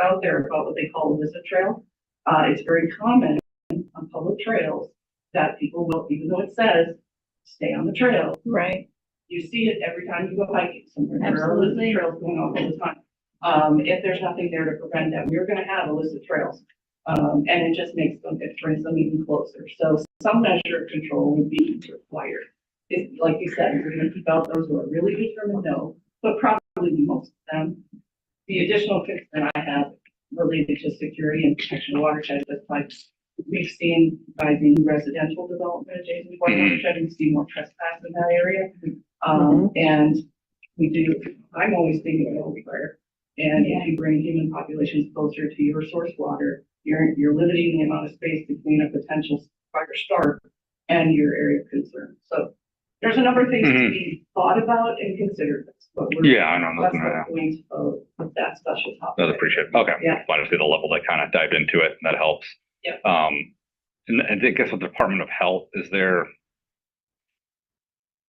out there about what they call illicit trail. It's very common on public trails that people will, even though it says, stay on the trail. Right. You see it every time you go hiking somewhere. There are Absolutely. illicit trails going on all the time. If there's nothing there to prevent that, we're gonna have illicit trails. And it just makes them, it brings them even closer. So some measure of control would be required. It, like you said, we're gonna keep out those who are really determined, no, but probably most of them. The additional concern I have related to security and protection of watershed is like we've seen by the residential development adjacent to watershed, we see more trespass in that area. And we do, I'm always thinking of overfire. And if you bring human populations closer to your source water, you're limiting the amount of space between a potential fire start and your area of concern. So there's a number of things to be thought about and considered. But we're, I know. that's the point of that special topic. That's appreciated. Okay. Yeah. Wanted to see the level that kind of dived into it. That helps. Yep. And I guess with the Department of Health, is there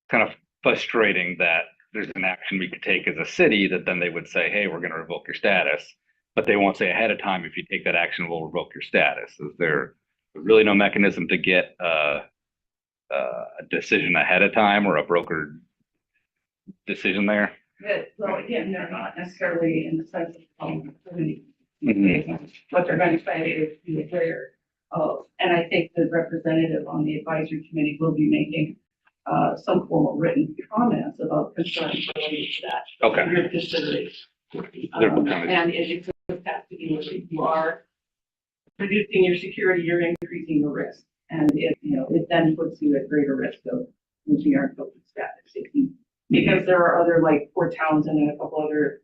kind of frustrating that there's an action we could take as a city that then they would say, hey, we're going to revoke your status, but they won't say ahead of time, if you take that action, we'll revoke your status. Is there really no mechanism to get a decision ahead of time or a brokered decision there? Well, again, they're not necessarily in the sense of what they're going to say is be aware of. And I think the representative on the advisory committee will be making some formal written comments about concerns related to that. Okay. For your consideration. And it just has to be whether you are reducing your security, you're increasing the risk. And it then puts you at greater risk of losing your unfiltered status. Because there are other like Port Townsend and a couple other,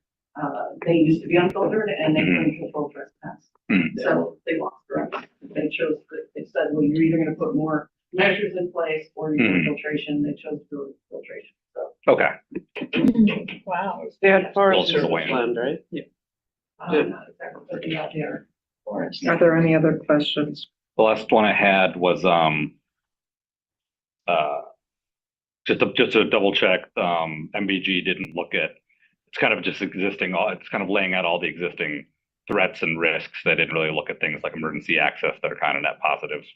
they used to be unfiltered and they couldn't control trespass. So they lost their own. They chose, they said, well, you're either gonna put more measures in place or you're filtration. They chose to go with filtration, so. Okay. Wow. They had forest Closer to service Wayne. land, right? Not exactly looking out there for us. Are there any other questions? The last one I had was just to double check, MBG didn't look at, it's kind of just existing, it's kind of laying out all the existing threats and risks. They didn't really look at things like emergency access that are kind of net positives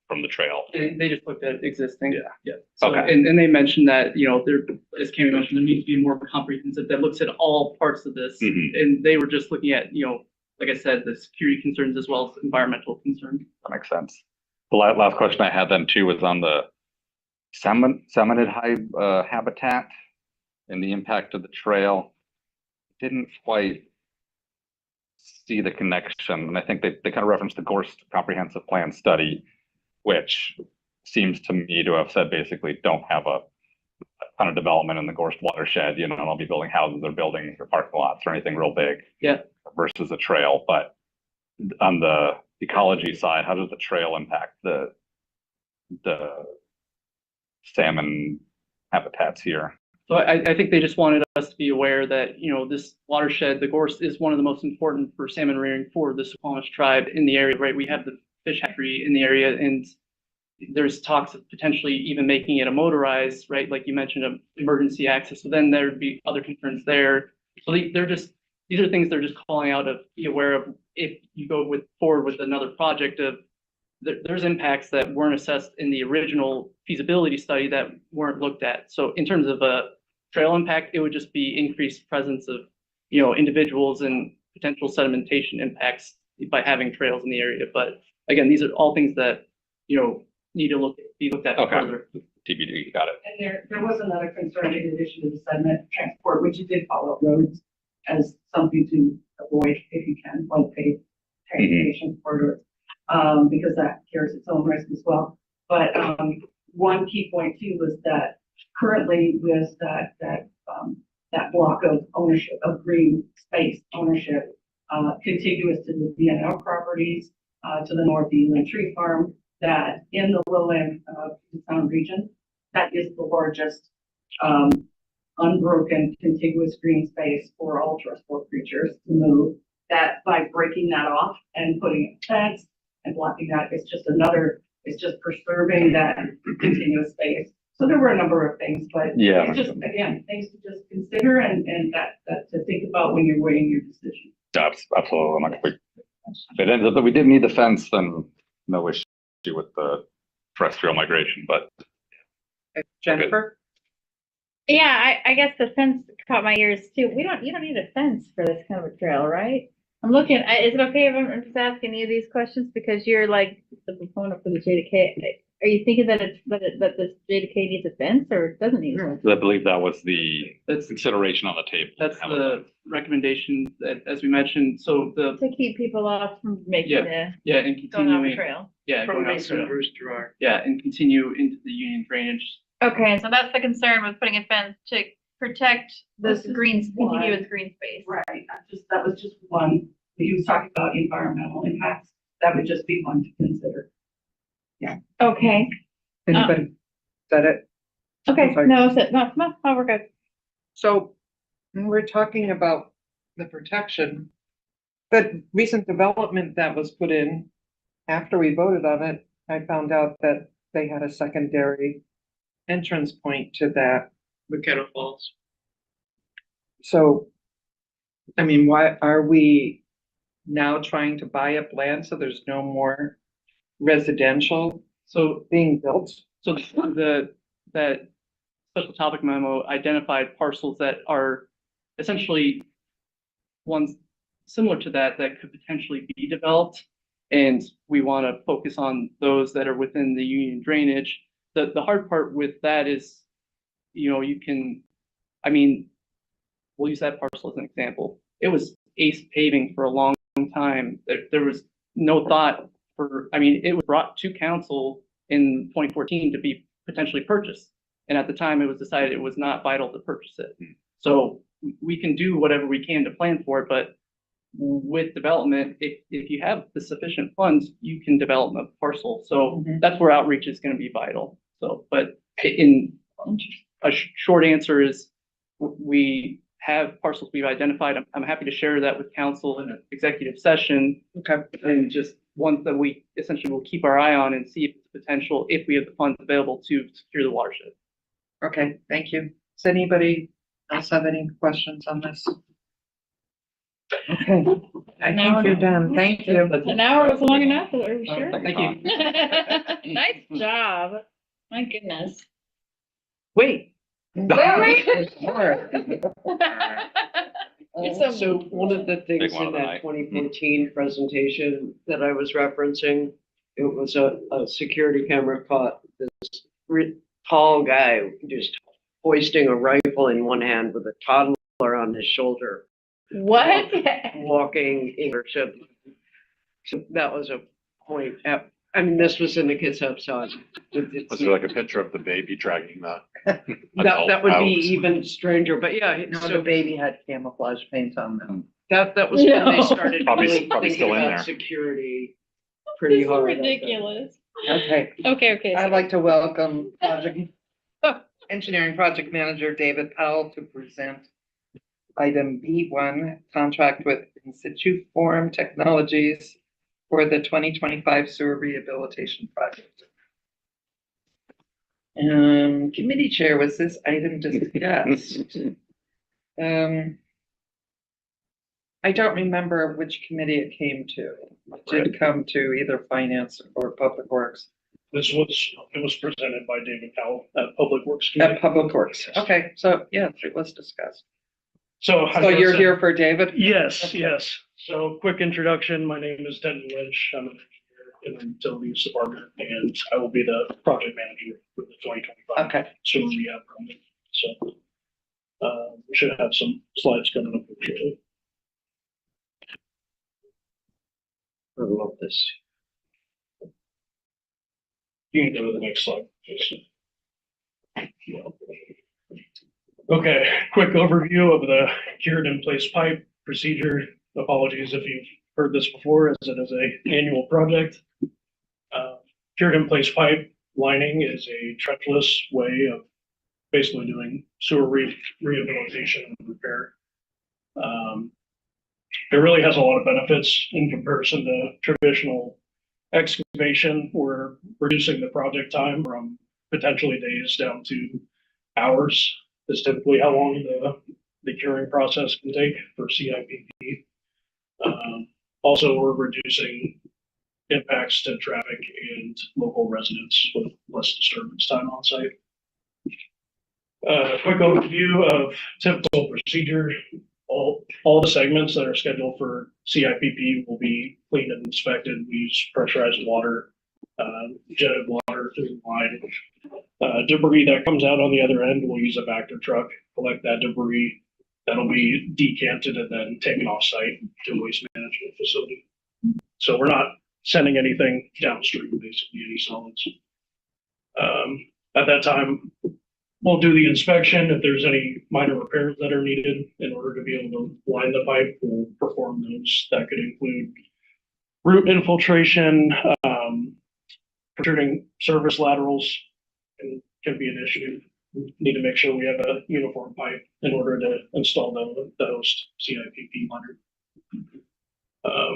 from the trail. They just looked at existing. Yeah. So, Okay. and they mentioned that, there, as Cammy mentioned, there needs to be more comprehensive that looks at all parts of this. And they were just looking at, like I said, the security concerns as well as environmental concerns. That makes sense. The last question I had then too was on the salmonid habitat and the impact of the trail. Didn't quite see the connection, and I think they kind of referenced the Gorst Comprehensive Plan study, which seems to me to have said basically don't have a ton of development in the Gorst watershed, you know, don't be building houses or buildings or parking lots or anything real big. Yeah. Versus a trail. But on the ecology side, how does the trail impact the salmon habitats here? So I think they just wanted us to be aware that, you know, this watershed, the Gorse, is one of the most important for salmon rearing for the Suquamish tribe in the area, right? We have the fish hatchery in the area, and there's talks of potentially even making it a motorized, right? Like you mentioned, emergency access. So then there'd be other concerns there. So they're just, these are things they're just calling out of, be aware of if you go forward with another project of, there's impacts that weren't assessed in the original feasibility study that weren't looked at. So in terms of a trail impact, it would just be increased presence of, you know, individuals and potential sedimentation impacts by having trails in the area. But again, these are all things that, you know, need to be looked at Okay. further. TBD, got it. And there was another concern in addition to the sediment transport, which you did follow roads as something to avoid if you can, like paved transportation corridors, because that carries its own risk as well. But one key point too was that currently with that block of ownership of green space ownership contiguous to the DNL properties to the North Eland Tree Farm, that in the lowland Sound region, that is the largest unbroken contiguous green space for all terrestrial creatures to move. That by breaking that off and putting a fence and blocking that, it's just preserving that continuous space. So there were a number of things, but Yeah. it's just, again, things to just consider and that to think about when you're weighing your decision. Absolutely. I'm like, if it ends up that we didn't need the fence, then no issue with the terrestrial migration, but Jennifer? Yeah, I guess the fence caught my ears too. You don't need a fence for this kind of a trail, right? I'm looking, is it okay if I'm just asking any of these questions because you're like the proponent for the JDK? Are you thinking that that this JDK needs a fence or it doesn't need a fence? I believe that was the That's consideration on the table. That's the recommendation that, as we mentioned, so the, To keep people off from making Yeah. the yeah, and going off the continuing, trail. yeah, From going out Mason trail. Bruce Gerard. Yeah, and continue into the Union drainage. Okay, so that's the concern with putting a fence to protect this This is green, why- contiguous green space. Right, that was just one, he was talking about environmental impacts, that would just be one to consider. Okay, Anybody? Is that it? okay, Sorry. no, we're good. So when we're talking about the protection, the recent development that was put in after we voted on it, I found out that they had a secondary entrance point to that. McKenna Falls. So, I mean, why are we now trying to buy up land so there's no more residential So, being built? so that special topic memo identified parcels that are essentially ones similar to that could potentially be developed. And we want to focus on those that are within the Union drainage. The hard part with that is, you know, you can, I mean, we'll use that parcel as an example. It was ace paving for a long time. There was no thought for, I mean, it was brought to council in 2014 to be potentially purchased. And at the time it was decided it was not vital to purchase it. So we can do whatever we can to plan for it, but with development, if you have the sufficient funds, you can develop a parcel. So that's where outreach is going to be vital. So, but in a short answer is we have parcels we've identified. I'm happy to share that with council in an executive session. Okay. And just ones that we essentially will keep our eye on and see if it's potential, if we have the funds available to secure the watershed. Okay, thank you. Does anybody else have any questions on this? Okay, I think you're done. Thank you. An hour was long enough, are you sure? Thank you. Nice job. My goodness. Wait. So one of the things Big one in of the that night. 2014 presentation that I was referencing, it was a security camera caught this tall guy just hoisting a rifle in one hand with a toddler on his shoulder. What? walking internship. So that was a point. I mean, this was in the Kids Hub, so Was there like a picture of the baby dragging the? that would be out? even stranger. But yeah, No, the so baby had camouflage paint on them. that was when they No. started Probably- really probably thinking still in about there. security pretty This is hard. I think. ridiculous. Okay, Okay. I'd like to welcome engineering project manager David Powell to present item B1, contract with In Situ Form Technologies for the 2025 sewer rehabilitation project. Committee chair, was this item discussed? I don't remember which committee it came to. It did come to either finance or public works. It was presented by David Powell at Public Works At Committee. public works, okay, so yeah, it was discussed. So. So you're here for David? Yes, Okay. yes. So quick introduction. My name is Denton Lynch. I'm an engineer in the utilities department, and I will be the project manager for the 2025 Okay, sewer rehab project. So we should have some slides coming up shortly. I love this. You can go to the next slide, please. Okay, quick overview of the cured in place pipe procedure. Apologies if you've heard this before, as it is an annual project. Cured in place pipe lining is a trenchless way of basically doing sewer rehabilitation and repair. It really has a lot of benefits in comparison to traditional excavation. We're reducing the project time from potentially days down to hours. Is typically how long the curing process can take for CIPP. Also, we're reducing impacts to traffic and local residents with less disturbance time on site. Quick overview of typical procedure. All the segments that are scheduled for CIPP will be cleaned and inspected. We use pressurized water, jetted water through the line. Debris that comes out on the other end, we'll use a Vector truck, collect that debris. That'll be decanted and then taken off site to a waste management facility. So we're not sending anything downstream, basically any solids. At that time, we'll do the inspection. If there's any minor repairs that are needed in order to be able to line the pipe, we'll perform those. That could include root infiltration, protruding service laterals can be an issue. We need to make sure we have a uniform pipe in order to install the host CIPP liner.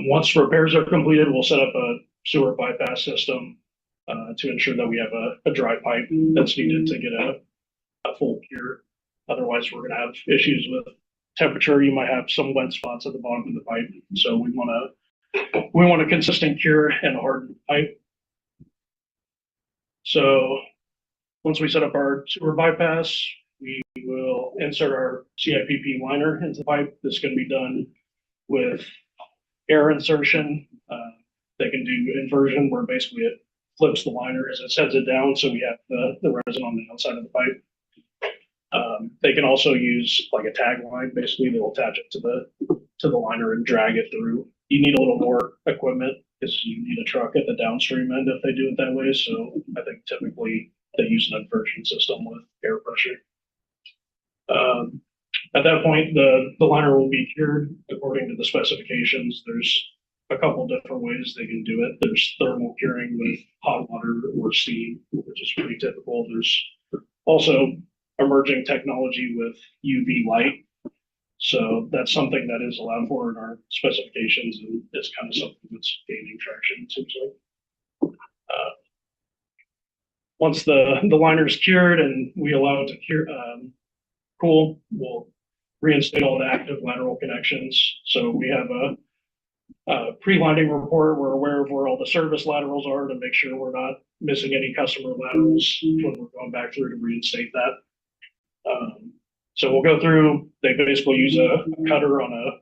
Once repairs are completed, we'll set up a sewer bypass system to ensure that we have a dry pipe that's needed to get a full cure. Otherwise, we're going to have issues with temperature. You might have some wet spots at the bottom of the pipe. So we want a consistent cure and a hardened pipe. So once we set up our sewer bypass, we will insert our CIPP liner into the pipe. This can be done with air insertion. They can do inversion, where basically it flips the liner as it sets it down, so we have the resin on the outside of the pipe. They can also use like a tag line. Basically, they'll attach it to the liner and drag it through. You need a little more equipment because you need a truck at the downstream end if they do it that way. So I think typically they use an inversion system with air pressure. At that point, the liner will be cured according to the specifications. There's a couple different ways they can do it. There's thermal curing with hot water or steam, which is pretty typical. There's also emerging technology with UV light. So that's something that is allowed for in our specifications, and it's kind of something that's gaining traction, it seems like. Once the liner is cured and we allow it to cool, we'll reinstate all the active lateral connections. So we have a pre-lining report. We're aware of where all the service laterals are to make sure we're not missing any customer laterals when we're going back through to reinstate that. So we'll go through. They basically use a cutter on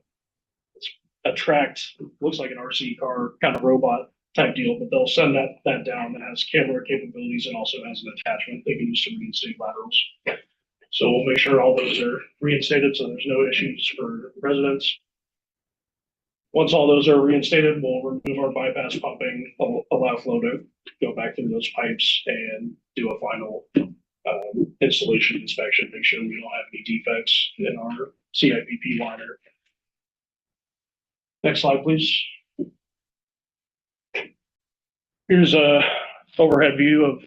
a tracked, looks like an RC car kind of robot type deal, but they'll send that down that has camera capabilities and also has an attachment they can use to reinstate laterals. So we'll make sure all those are reinstated so there's no issues for residents. Once all those are reinstated, we'll remove our bypass pumping, allow flow to go back through those pipes and do a final installation inspection, make sure we don't have any defects in our CIPP liner. Next slide, please. Here's a overhead view of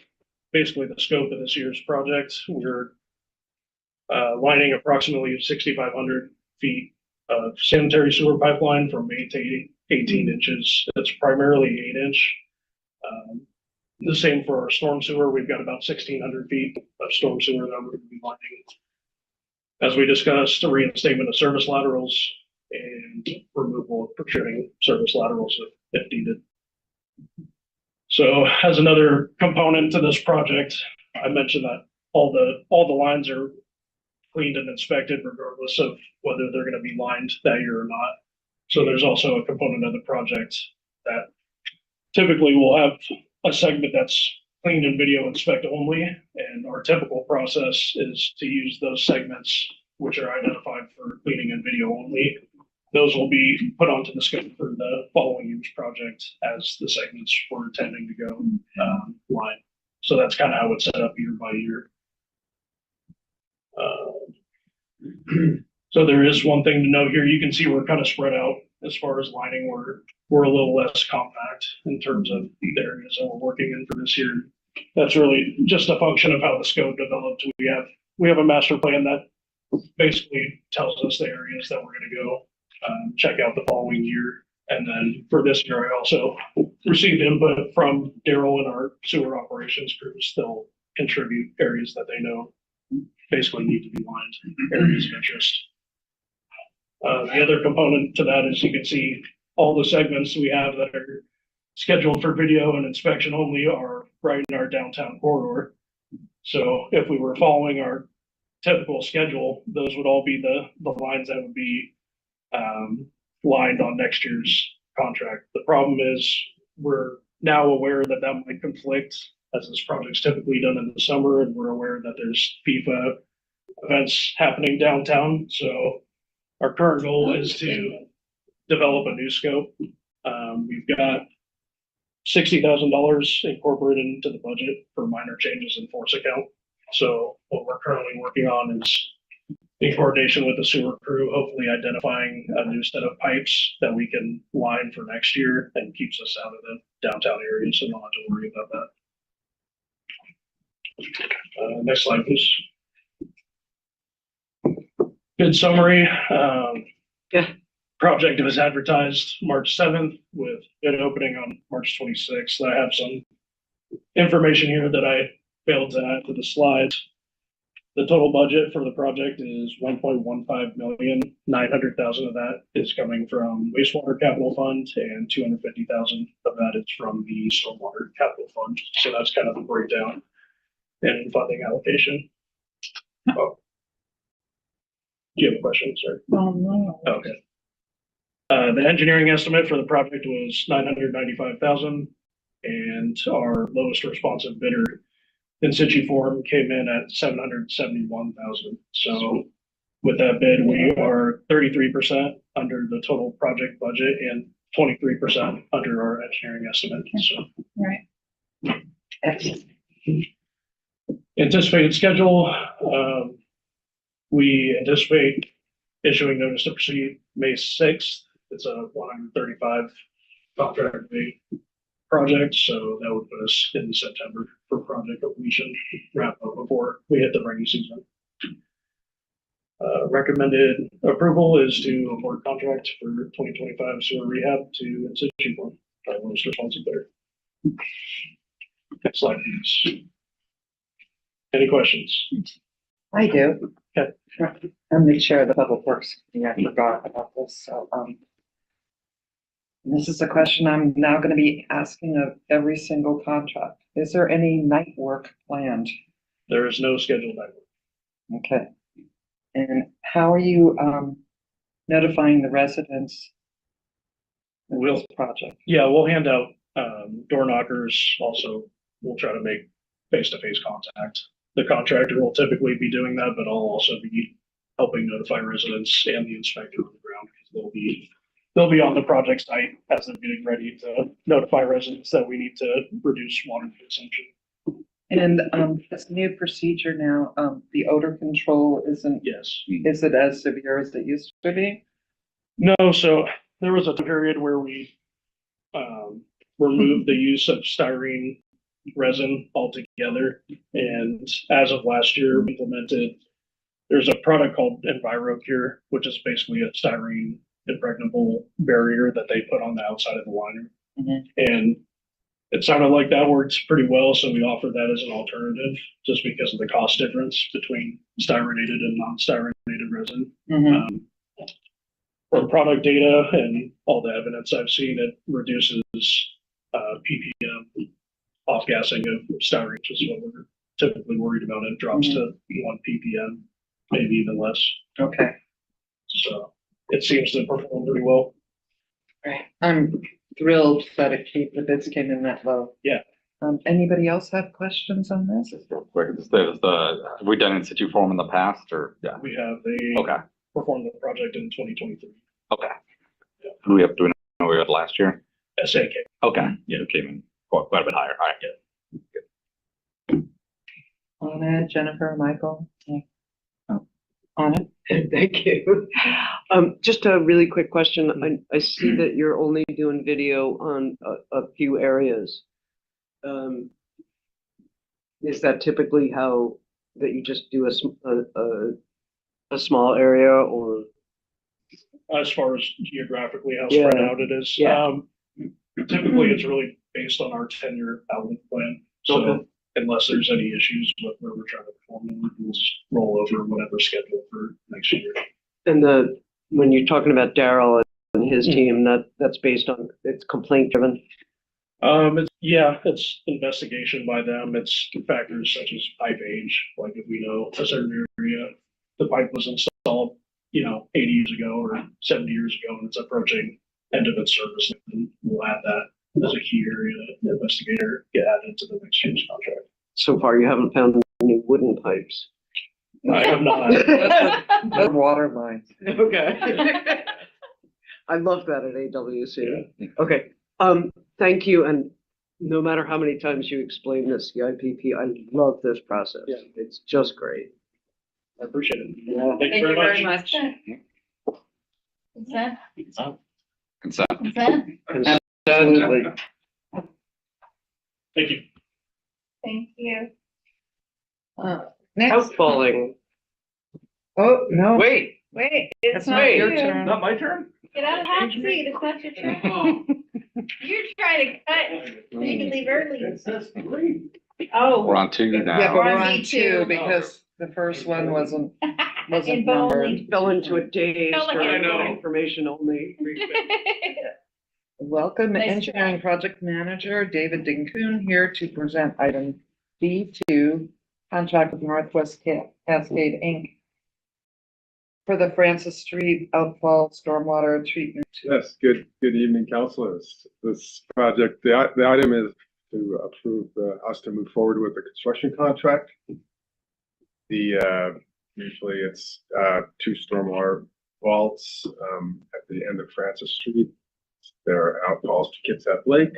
basically the scope of this year's project. We're lining approximately 6,500 feet of sanitary sewer pipeline from 8 to 18 inches. That's primarily 8-inch. The same for our storm sewer. We've got about 1,600 feet of storm sewer that we're going to be lining. As we discussed, the reinstatement of service laterals and removal of protruding service laterals if needed. So as another component to this project, I mentioned that all the lines are cleaned and inspected regardless of whether they're going to be lined that year or not. So there's also a component of the project that typically will have a segment that's cleaned and video inspect only. And our typical process is to use those segments which are identified for cleaning and video only. Those will be put onto the scope for the following year's project as the segments we're intending to go live. So that's kind of how it's set up year by year. So there is one thing to note here. You can see we're kind of spread out as far as lining. We're a little less compact in terms of the areas that we're working in for this year. That's really just a function of how the scope developed. We have a master plan that basically tells us the areas that we're going to go check out the following year. And then for this year, I also received input from Daryl and our sewer operations crews. They'll contribute areas that they know basically need to be lined, areas of interest. The other component to that is you can see all the segments we have that are scheduled for video and inspection only are right in our downtown corridor. So if we were following our typical schedule, those would all be the lines that would be lined on next year's contract. The problem is we're now aware that that might conflict as this project's typically done in the summer, and we're aware that there's FIFA events happening downtown. So our current goal is to develop a new scope. We've got $60,000 incorporated into the budget for minor changes in force account. So what we're currently working on is in coordination with the sewer crew, hopefully identifying a new set of pipes that we can line for next year and keeps us out of the downtown area, so we don't have to worry about that. Next slide, please. Good summary. Project was advertised March 7th with bid opening on March 26th. I have some information here that I failed to add to the slides. The total budget for the project is $1.15 million. 900,000 of that is coming from wastewater capital fund, and 250,000 of that is from the stormwater capital fund. So that's kind of the breakdown and funding allocation. Oh. Do you have a question, sir? No. Okay. The engineering estimate for the project was $995,000, and our lowest responsive bidder in situ form came in at $771,000. So with that bid, we are 33% under the total project budget and 23% under our engineering estimate. So Right. anticipated schedule, we anticipate issuing notice to proceed May 6th. It's a 135 contract fee project, so that would put us in September for project completion, wrap up before we hit the rainy season. Recommended approval is to award contract for 2025 sewer rehab to in situ form by lowest responsive bidder. Next slide, please. Any questions? I do. Okay. I'm the chair of the Public Works Committee. I forgot about this, so, this is a question I'm now going to be asking of every single contract. Is there any night work planned? There is no scheduled night work. Okay. And how are you, notifying the residents of this project? Yeah, we'll hand out door knockers. Also, we'll try to make face-to-face contact. The contractor will typically be doing that, but I'll also be helping notify residents and the inspector on the ground because they'll be on the project site as they're getting ready to notify residents that we need to reduce water consumption. And, this new procedure now, the odor control isn't, Yes. is it as severe as it used to be? No, so there was a period where we removed the use of styrene resin altogether. And as of last year, we implemented, there's a product called EnviroCure, which is basically a styrene impregnable barrier that they put on the outside of the liner. Mhm. And it sounded like that works pretty well, so we offered that as an alternative, just because of the cost difference between styrenated and non-styrenated resin. Mhm. From product data and all the evidence I've seen, it reduces ppm off-gassing of styrene, which is what we're typically worried about. It drops to 1 ppm, maybe even less. Okay, So it seems to perform pretty well. right. I'm thrilled that the bids came in that low. Yeah. Anybody else have questions on this? Just real quick, have we done in situ form in the past or? Yeah. We have Okay. performed the project in 2023. Okay. Do we know what we had last year? SAK. Okay. Yeah, it came in quite a bit higher. All right. Anna, Jennifer, Michael? Anna? Thank you. Just a really quick question. I see that you're only doing video on a few areas. Is that typically how, that you just do a small area or? As far as geographically how Yeah. spread out it is. Yeah. Typically, it's really based on our 10-year outlook plan. So Okay. unless there's any issues with where we're trying to perform, we'll just roll over whatever schedule for next year. And when you're talking about Daryl and his team, that's based on, it's complaint driven? It's investigation by them. It's factors such as pipe age. Like if we know a certain area, the pipe was installed, 80 years ago or 70 years ago, and it's approaching end of its service, and we'll add that as a key area to investigate or get added to the next year's contract. So far, you haven't found any wooden pipes? I have not. The water lines. Okay. I love that at AWC. Yeah. Okay, thank you, and no matter how many times you explain this, the IPP, I love this process. Yeah. It's just great. I appreciate it. Yeah. Thank you very much. Consent? Consent. Consent? Absolutely. Thank you. Thank you. Next, House falling. oh, no. Wait, Wait, it's That's not not your you. turn. Not my turn? Get out of the hot seat, it's not your turn. You're trying to cut, so you can leave early. We're Oh. on 2 now. Yeah, but we're on on me 2 too. because the first one wasn't And numbered. bowling. fell into a daze Felt like or I know. information only. Welcome, Nice Engineering Project Manager David Dinkoon here to present item B2, contract with Northwest Cascade Inc. for the Francis Street outfall stormwater treatment. Yes, good evening, councilors. This project, the item is to approve us to move forward with the construction contract. Usually it's 2 stormwater vaults at the end of Francis Street. There are outfalls to Kitsap Lake.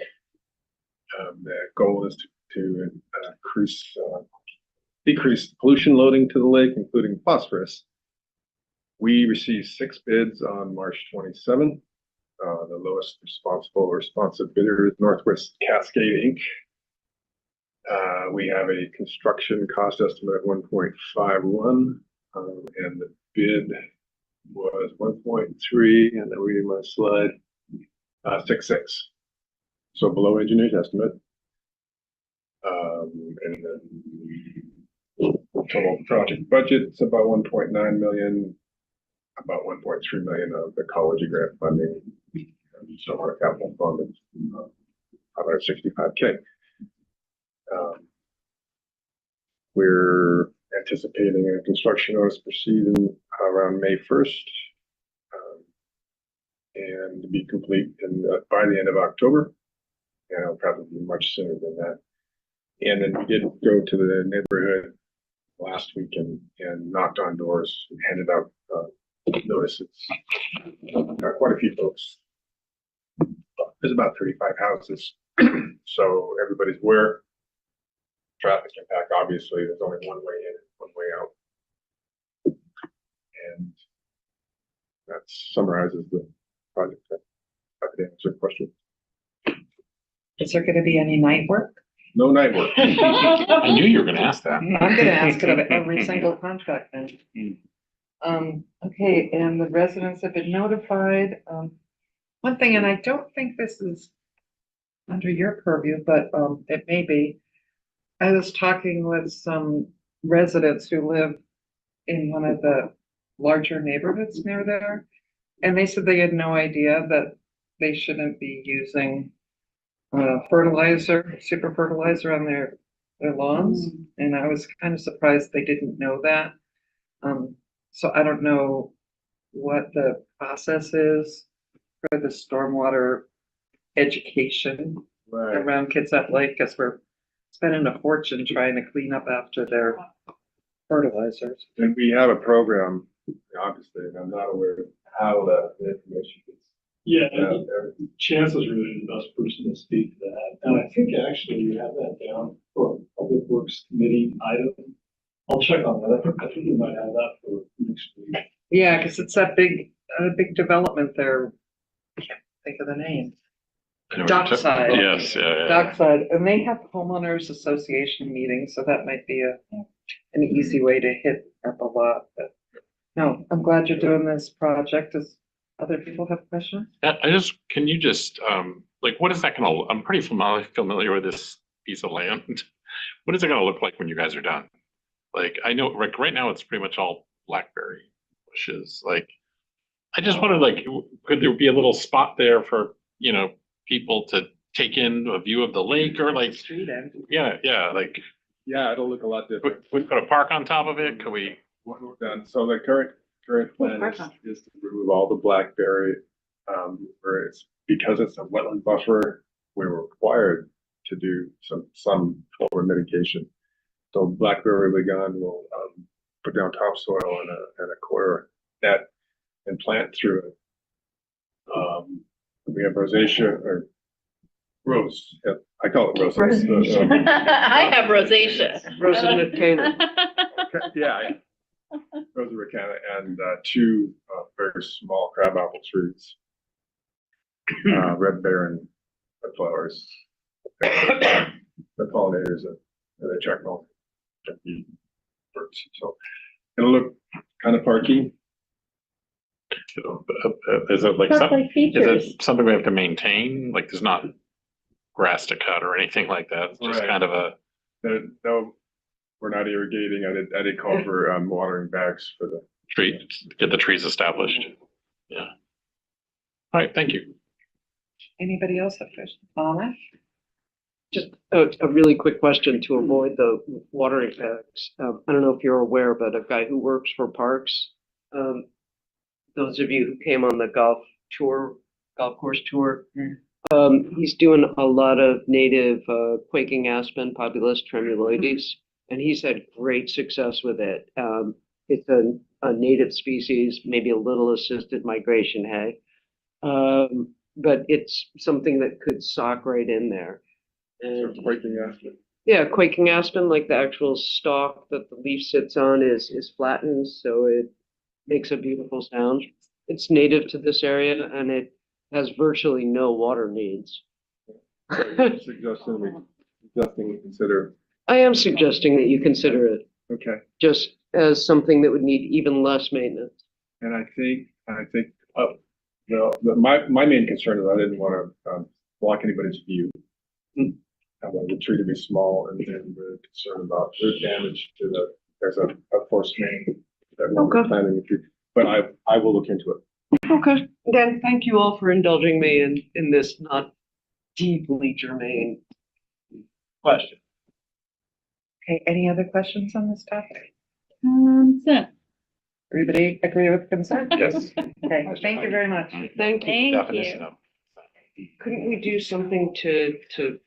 The goal is to decrease pollution loading to the lake, including phosphorus. We received 6 bids on March 27. The lowest responsive bidder is Northwest Cascade Inc. We have a construction cost estimate of 1.51, and the bid was 1.3, and then reading my slide, 6.6. So below engineer's estimate. And then total project budget is about 1.9 million. About 1.3 million of the ecology grant funding, so our capital fund is 565K. We're anticipating a construction notice proceeding around May 1st, and to be complete by the end of October, and it'll probably be much sooner than that. And then we did go to the neighborhood last week and knocked on doors and handed out notices. Quite a few folks there's about 35 houses. So everybody's aware. Traffic impact, obviously, there's only one way in, one way out. And that summarizes the project. I could answer your question. Is there gonna be any night work? No night work. I knew you were gonna ask that. I'm gonna ask it of every single contract then. Okay, and the residents have been notified. One thing, and I don't think this is under your purview, but, it may be. I was talking with some residents who live in one of the larger neighborhoods near there. And they said they had no idea that they shouldn't be using fertilizer, super fertilizer on their lawns. And I was kind of surprised they didn't know that. So I don't know what the process is for the stormwater education Right. around Kitsap Lake, because we're spending a fortune trying to clean up after their fertilizers. And we have a program, obviously, and I'm not aware of how the information is. Yeah, out there. Chance is really the best person to speak to that. And I think actually you have that down for a Public Works Committee item. I'll check on that. I think you might have that for next week. Yeah, because it's that big development there. I can't think of the name. I know what you're Dockside. Yes, yeah. Dockside, and they have homeowners association meetings, so that might be an easy way to hit up a lot, but. No, I'm glad you're doing this project. Does other people have questions? Can you just, like, what is that gonna, I'm pretty familiar with this piece of land. What is it gonna look like when you guys are done? Like, I know, like, right now it's pretty much all blackberry bushes, like, I just wanted, like, could there be a little spot there for, people to take in a view of the lake or like, Street end. yeah, like, Yeah, it'll look a lot different. we put a park on top of it? Could we? When we're done. So the current plan is to remove all the blackberry, where it's, because it's a wetland buffer, we're required to do some form of mitigation. So blackberry will be gone, we'll, put down topsoil and a coir net and plant through it. We have rosacea or rose, yeah, I call it rose. I have rosacea. Rosa Nicaina. Yeah, Rosa Ricana, and two very small crabapple trees. Red Baron flowers. The pollinators and they attract all the birds. So it'll look kind of parky. Is it like Park-like is features. it something we have to maintain? Like, there's not grass to cut or anything like that? It's just Right. kind of a, No, we're not irrigating. I did call for watering bags for the. tree, get the trees established. Yeah. All right, thank you. Anybody else have questions? Paula? Just a really quick question to avoid the water impacts. I don't know if you're aware, but a guy who works for Parks, those of you who came on the golf course tour, he's doing a lot of native quaking aspen, Populus tremuloides, and he's had great success with it. It's a native species, maybe a little assisted migration hay, but it's something that could sock right in there. And Quaking aspen. yeah, quaking aspen, like the actual stalk that the leaf sits on is flattened, so it makes a beautiful sound. It's native to this area and it has virtually no water needs. Suggesting we consider. I am suggesting that you consider it Okay. just as something that would need even less maintenance. And I think, my main concern is I didn't want to block anybody's view. I wanted the tree to be small, and then we're concerned about root damage to there's a forest main that we're Okay. planting the tree. But I will look into it. Okay, again, thank you all for indulging me in this not deeply germane question. Okay, any other questions on this topic? So, Everybody agree with consent? Yes. Okay, thank you very much. Thank you. thank Definition you. of. Couldn't we do something to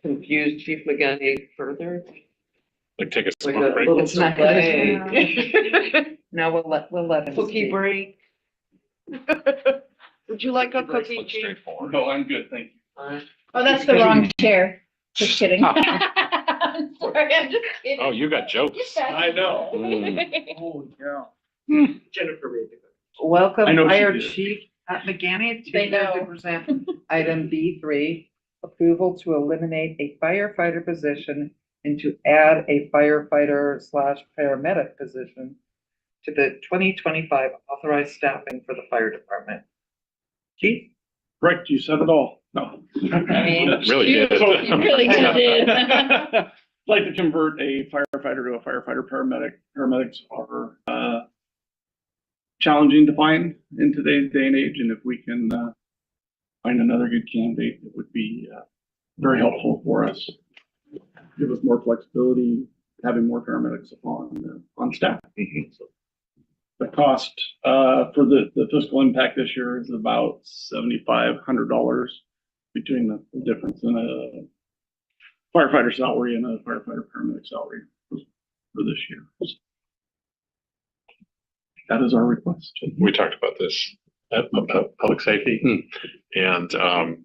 confuse Chief McGanny further? Like, take a Like smoke a break. little It's not gonna delay. No, we'll let him. Cookie speak. break. Would you like a Breaks cookie, look Chief? straightforward. No, I'm good, thank you. Oh, that's the wrong chair. Just kidding. I'm sorry, I'm just kidding. Oh, you got jokes. I know. Oh, yeah. Jennifer made it. I Welcome know she Fire did. Chief McGanny They to know. present item B3, approval to eliminate a firefighter position and to add a firefighter/paramedic position to the 2025 authorized staffing for the fire department. Chief? Correct, you said it all. No. I mean, That really you did. really did. Like to convert a firefighter to a firefighter paramedic. Paramedics are challenging to find in today's day and age, and if we can find another good candidate, it would be very helpful for us. Give us more flexibility, having more paramedics on staff. So the cost for the fiscal impact this year is about $7,500 between the difference in a firefighter salary and a firefighter paramedic salary for this year. That is our request. We talked about this about public safety, and there's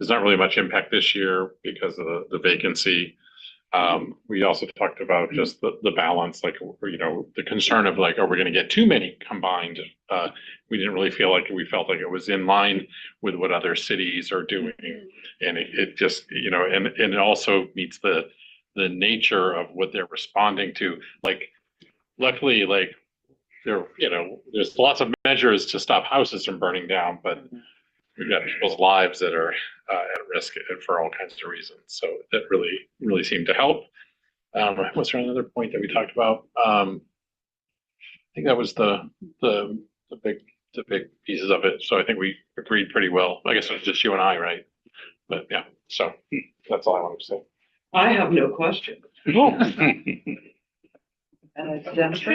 not really much impact this year because of the vacancy. We also talked about just the balance, like, the concern of like, are we going to get too many combined? We didn't really feel like, we felt like it was in line with what other cities are doing. And it just, and it also meets the nature of what they're responding to. Like, luckily, like, there's lots of measures to stop houses from burning down, but we've got people's lives that are at risk for all kinds of reasons. So that really seemed to help. Was there another point that we talked about? I think that was the big pieces of it. So I think we agreed pretty well. I guess it was just you and I, right? But yeah, so that's all I wanted to say. I have no question. Jennifer,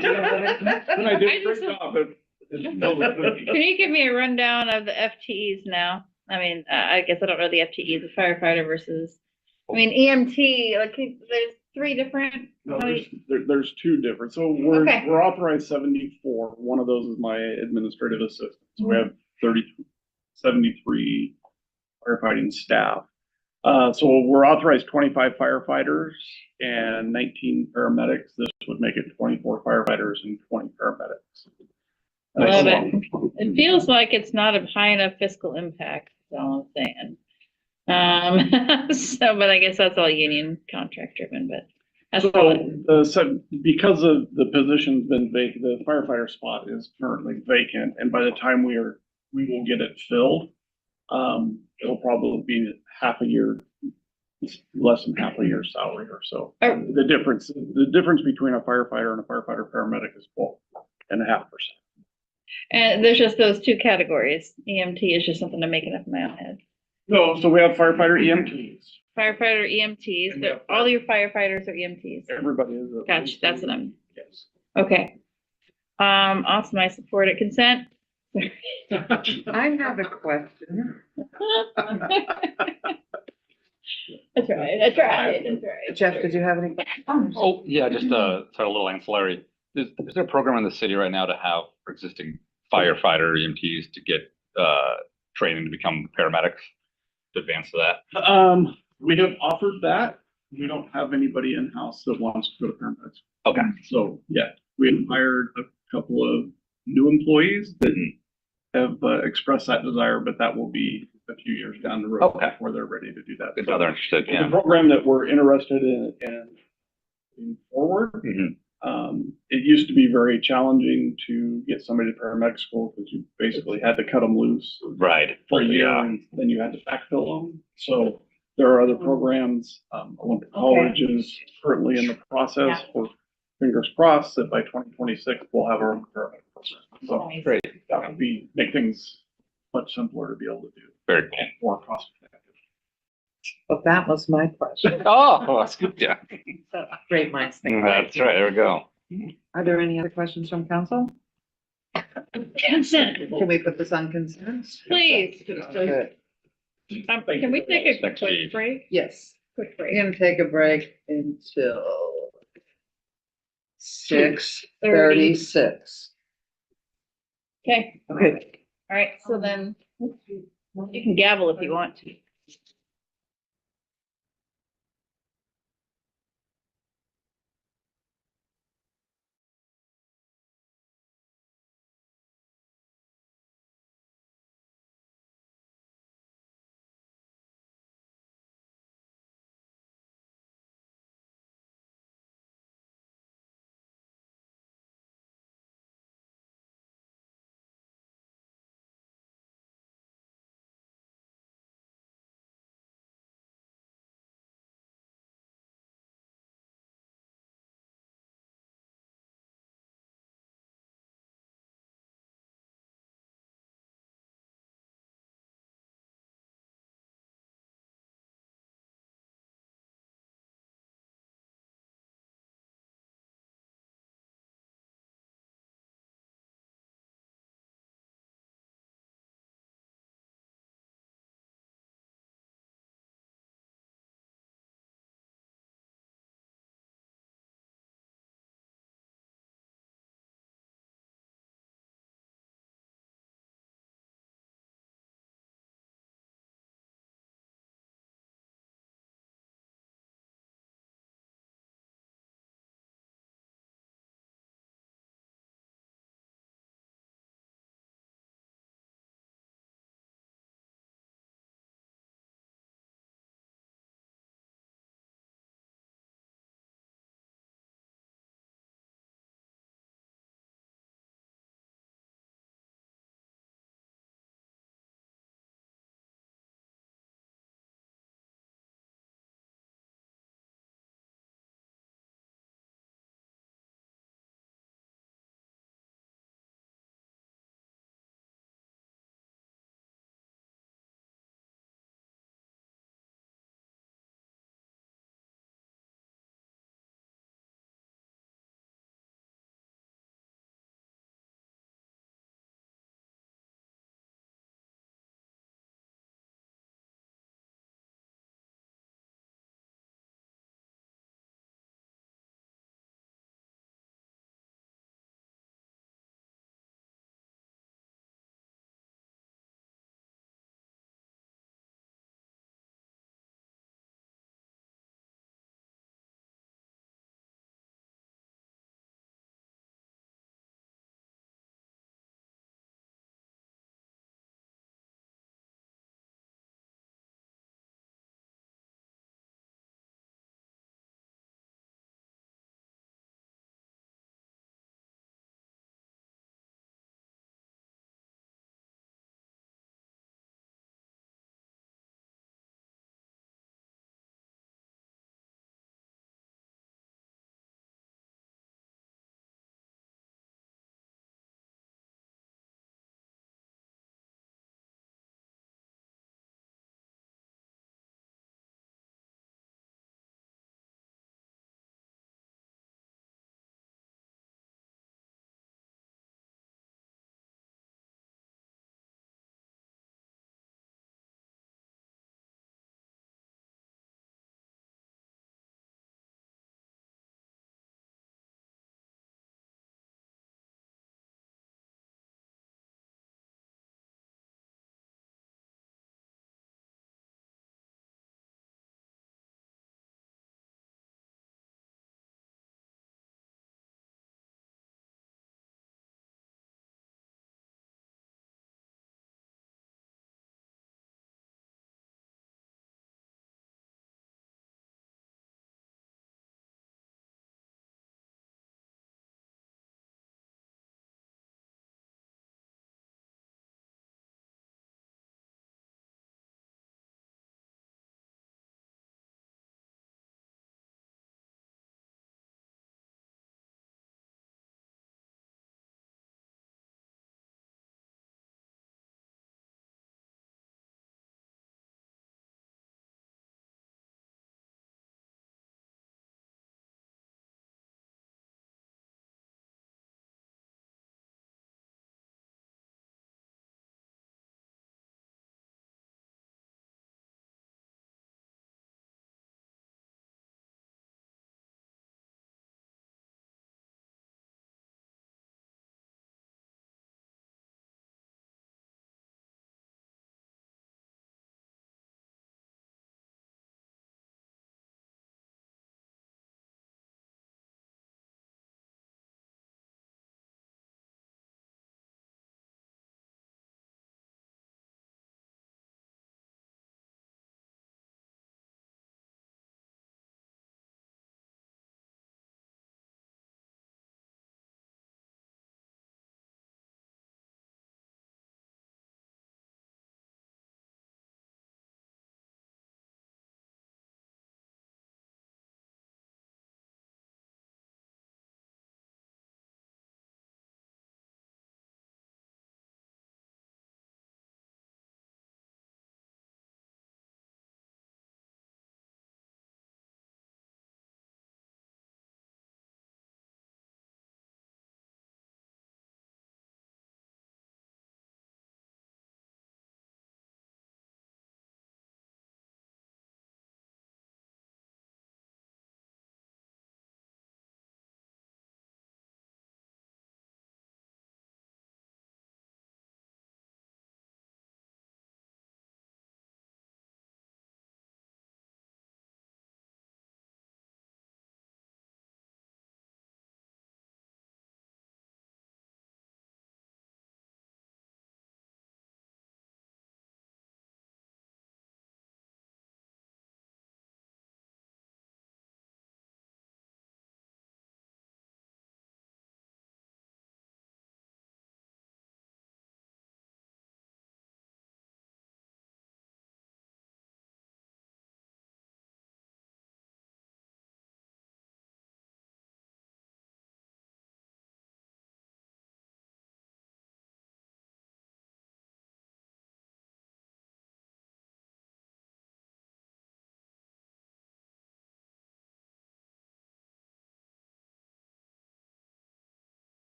do you have anything? And I did a great job at Can you give me a rundown of the FTEs now? I mean, I guess I don't know the FTEs, the firefighter versus, I mean, EMT, like, there's three different. No, there's two different. So we're Okay. we're authorized 74. One of those is my administrative assistant. So we have 73 firefighting staff. So we're authorized 25 firefighters and 19 paramedics. This would make it 24 firefighters and 20 paramedics. Love it. It feels like it's not a high enough fiscal impact, is all I'm saying. So, but I guess that's all union contract driven, but that's all. So because of the position's been vacant, the firefighter spot is currently vacant, and by the time we will get it filled, it'll probably be half a year, less than half a year's salary or so. Oh. The difference between a firefighter and a firefighter paramedic is 12.5%. And there's just those two categories. EMT is just something I'm making up in my own head. No, so we have firefighter EMTs. Firefighter EMTs, And we have all your firefighters are EMTs. Everybody is. Gotcha, that's what I'm, Yes. okay. Awesome, I support it. Consent? I have a question. That's right. Jeff, did you have any? Oh, yeah, just a little ancillary. Is there a program in the city right now to have existing firefighter EMTs to get training to become paramedics, to advance to that? We have offered that. We don't have anybody in-house that wants to go to paramedics. Okay. So, yeah, we have hired a couple of new employees that have expressed that desire, but that will be a few years down the road Okay. before they're ready to do that. If they're interested, The yeah. program that we're interested in forward, Mhm. it used to be very challenging to get somebody to paramedic school because you basically had to cut them loose Right. for a year Yeah. and then you had to backfill them. So there are other programs. Olympic College is currently in the process. For fingers crossed that by 2026 we'll have our own paramedic program. So Great. that would make things much simpler to be able to do, Very cool. more cost effective. Well, that was my question. Oh, that's good. Yeah. So, great minds think. That's right. There we go. Are there any other questions from council? Consent, Can we put this on consent? please. Good. Can we take a Thanks, quick Steve. break? Yes. Quick We're break. gonna take a break until 6:36. Okay, Okay. all right, so then, You can gavel if you want to.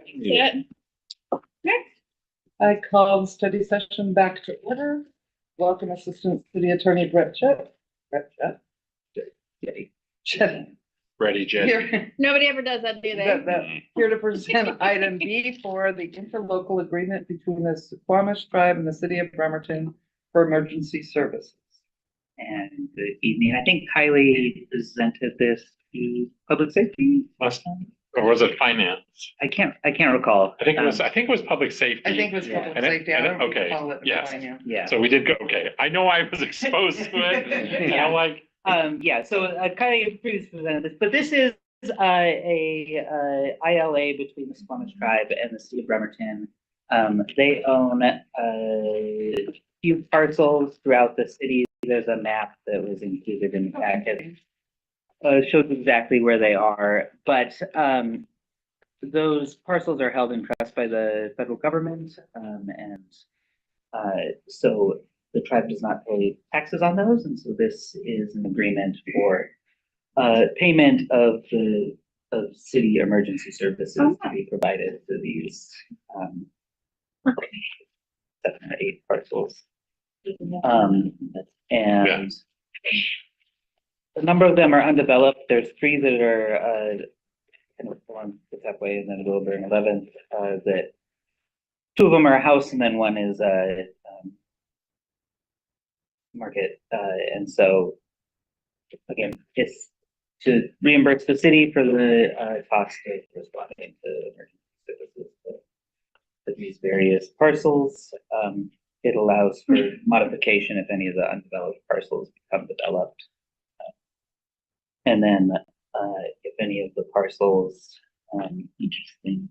Yeah. I call the study session back to order. Welcome Assistant City Attorney Brett Jett. Jett. Ready, Jen? Here, Nobody ever does that, do they? here to present item B for the interlocal agreement between the Suquamish tribe and the city of Bremerton for emergency services. And good evening. I think Kylie presented this to public safety Last time? Or was it finance? I can't recall. I think it was public safety. I think it was public And it- safety. I and it- don't okay, recall it. yes. finance. Yeah. So we did go, okay, I know I was exposed to it, and I'm like, Yeah, so Kylie previously presented this, but this is a ILA between the Squamish tribe and the city of Bremerton. They own a few parcels throughout the city. There's a map that was included in the packet. Shows exactly where they are, but those parcels are held in trust by the federal government, and so the tribe does not pay taxes on those, and so this is an agreement for payment of city emergency services to be provided to these 7 or 8 parcels. And a number of them are undeveloped. There's 3 that are kind of along the that way, and then a little bit in 11th. That 2 of them are a house, and then 1 is a market. And so, again, it's to reimburse the city for the cost of responding to emergency services for these various parcels. It allows for modification if any of the undeveloped parcels become developed. And then if any of the parcels, interesting,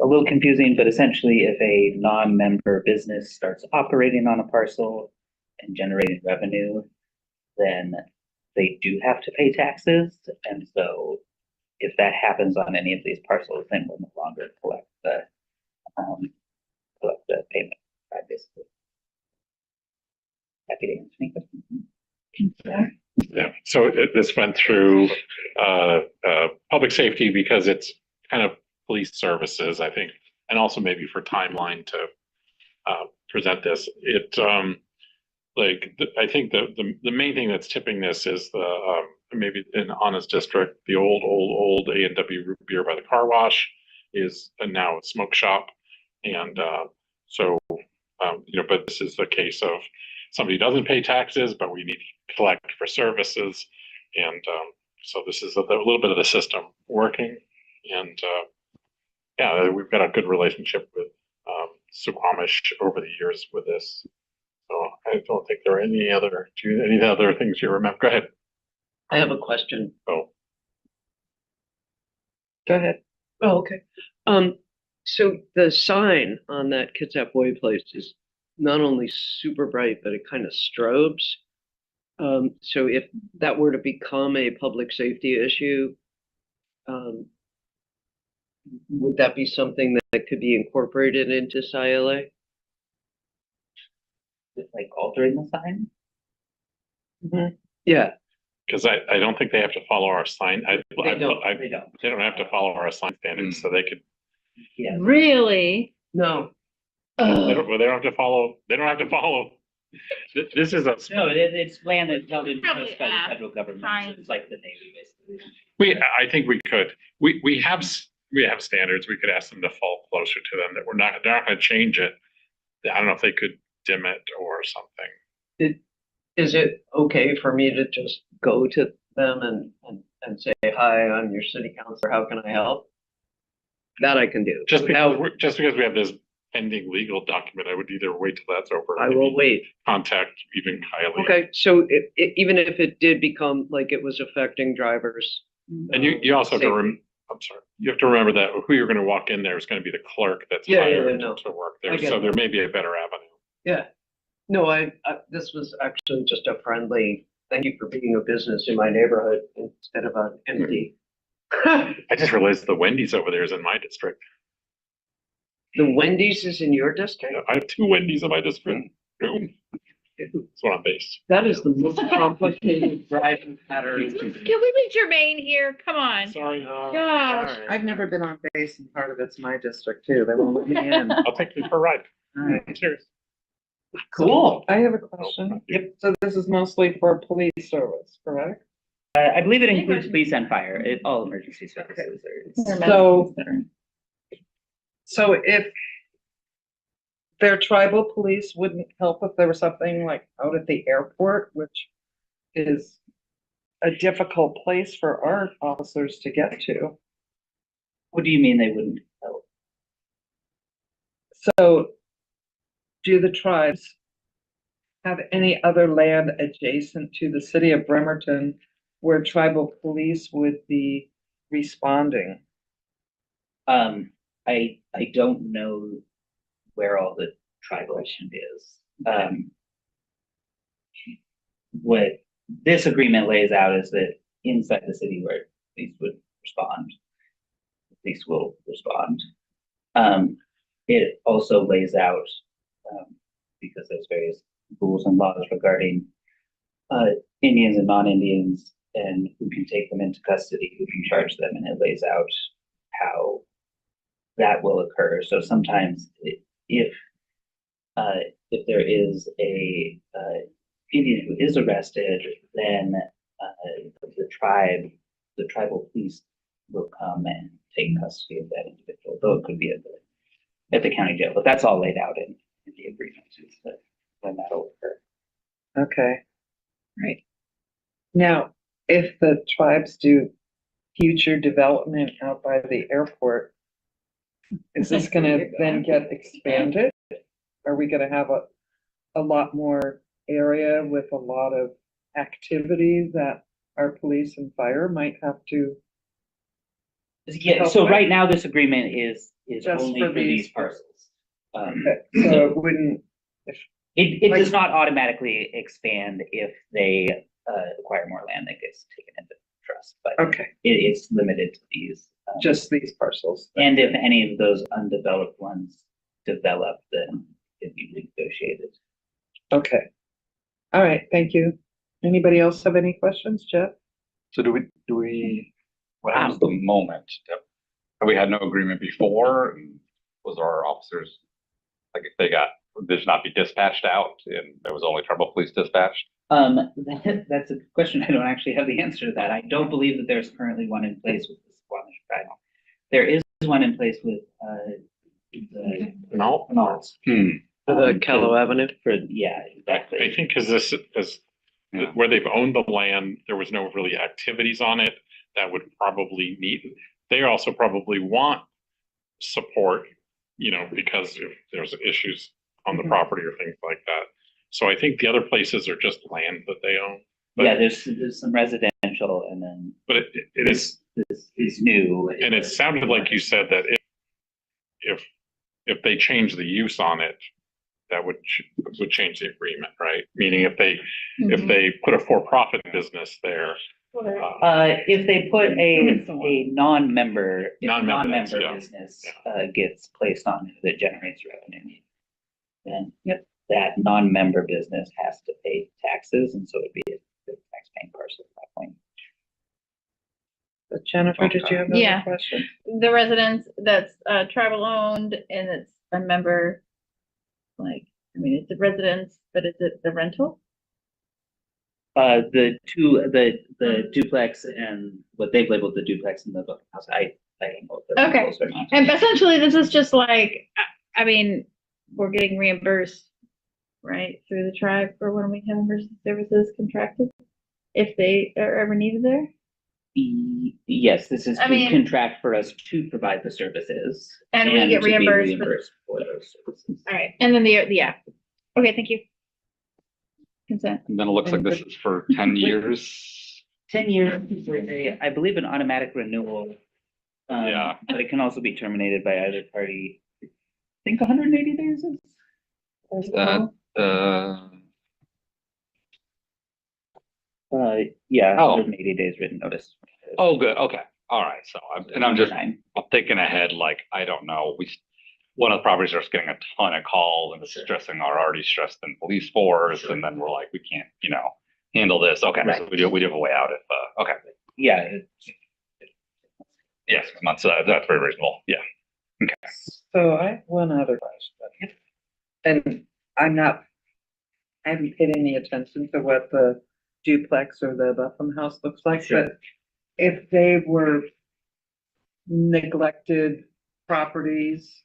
a little confusing, but essentially if a non-member business starts operating on a parcel and generating revenue, then they do have to pay taxes. And so if that happens on any of these parcels, then we'll no longer collect the payment, basically. Happy to answer any questions. yeah, so this went through public safety because it's kind of police services, I think, and also maybe for timeline to present this. I think the main thing that's tipping this is maybe in Anna's district, the old A&W root beer by the car wash is now a smoke shop. And but this is the case of somebody doesn't pay taxes, but we need to collect for services. And so this is a little bit of the system working. And we've got a good relationship with Suquamish over the years with this. So I don't think there are any other things you remember. Go ahead. I have a question. Oh, Go ahead. Oh, okay. So the sign on that Kitsap Way place is not only super bright, but it kind of strobes. So if that were to become a public safety issue, would that be something that could be incorporated into SILA? Like altering the sign? Yeah. because I don't think they have to follow our sign. They don't. They don't have to follow our sign standards, so they could. Yeah. Really? No. They don't have to follow. They don't have to follow. This is a. No, it's land that's held in Probably trust by the ask federal government. So fine. it's like the Navy, basically. I think we could. We have standards. We could ask them to fall closer to them. That they're not going to change it. I don't know if they could dim it or something. Is it okay for me to just go to them and say, hi, I'm your city councilor, how can I help? That I can do. Just because we have this pending legal document, I would either wait till that's over. I will wait. Contact even Kylie. Okay, so even if it did become like it was affecting drivers. And you also have to I'm sorry, you have to remember that who you're going to walk in there is going to be the clerk that's hired no. to work I there. get So it. there may be a better avenue. Yeah. No, this was actually just a friendly, thank you for being a business in my neighborhood instead of an empty. I just realized the Wendy's over there is in my district. The Wendy's is in your district? I have 2 Wendy's in my district. Boom. That's what I'm based. That is the most complicated driving pattern. Can we be germane here? Come on. Sorry. Gosh. I've never been on base and part of it's my district too. They won't let me in. I'll take you for a ride. Alright. I'm serious. Cool. I have a question. Yep. So this is mostly for police service, correct? I believe it includes police and fire, all emergency services. So- So if their tribal police wouldn't help if there was something like out at the airport, which is a difficult place for our officers to get to. What do you mean they wouldn't help? So do the tribes have any other land adjacent to the city of Bremerton where tribal police would be responding? I don't know where all the tribal land is. What this agreement lays out is that inside the city where police would respond, police will respond. It also lays out, because there's various rules and laws regarding Indians and non-Indians and who can take them into custody, who can charge them, and it lays out how that will occur. So sometimes if there is a Indian who is arrested, then the tribal police will come and take custody of that individual, though it could be at the county jail. But that's all laid out in the agreement, is that when that'll occur. Okay, right. Now, if the tribes do future development out by the airport, is this gonna then get expanded? Are we gonna have a lot more area with a lot of activity that our police and fire might have to? Yeah, so right now this agreement is Just only for for these these- parcels. So it wouldn't, It like- does not automatically expand if they acquire more land that gets taken into trust, but okay, it's limited to these. just these parcels. And if any of those undeveloped ones develop, then it'd be negotiated. Okay. All right, thank you. Anybody else have any questions, Jeff? So what happens at the moment? Have we had no agreement before? And was our officers, like if they did not be dispatched out and there was only tribal police dispatched? That's a good question. I don't actually have the answer to that. I don't believe that there's currently one in place with the Squamish tribe. There is one in place with the No. Knolls. The Callow Avenue. Yeah, I exactly. think because Yeah. where they've owned the land, there was no really activities on it that would probably meet. They also probably want support, because if there's issues on the property or things like that. So I think the other places are just land that they own. But- Yeah, there's some residential and then But it is, this is new. and it sounded like you said that if they change the use on it, that would change the agreement, right? Meaning if they put a for-profit business there, If they put a non-member, if a Non-member, non-member yeah. business gets placed on it that generates revenue, then that non-member business has to pay taxes, and so it'd be a tax-paying parcel at that point. Jennifer, did you have Yeah. another question? The residence that's tribal owned and it's a member, it's a residence, but is it the rental? The duplex and what they've labeled the duplex and the building house, I don't know if they're Okay. close or not. And essentially, this is just we're getting reimbursed, right, through the tribe for when we have emergency services contracted, if they are ever needed there. Yes, this is I to mean- contract for us to provide the services. And we get to be reimbursed for those services. All right, and then yeah. Okay, thank you. Consent. And then it looks like this is for 10 years. 10 years, I believe an automatic renewal. Yeah. But it can also be terminated by either party. I think 180 days is. Yeah, Oh. 180 days written notice. Oh, good. Okay. All right. So I'm thinking Nine. ahead, like, I don't know. one of the properties are getting a ton of calls and stressing our already stressed in police force, and then we're like, we can't, handle this. Okay, so Right. we do have a way out if, okay. Yeah, Yes, 6 months, that's very reasonable, yeah. So I have one other question. And I haven't paid any attention to what the duplex or the Buffalo house looks like, Sure. but if they were neglected properties,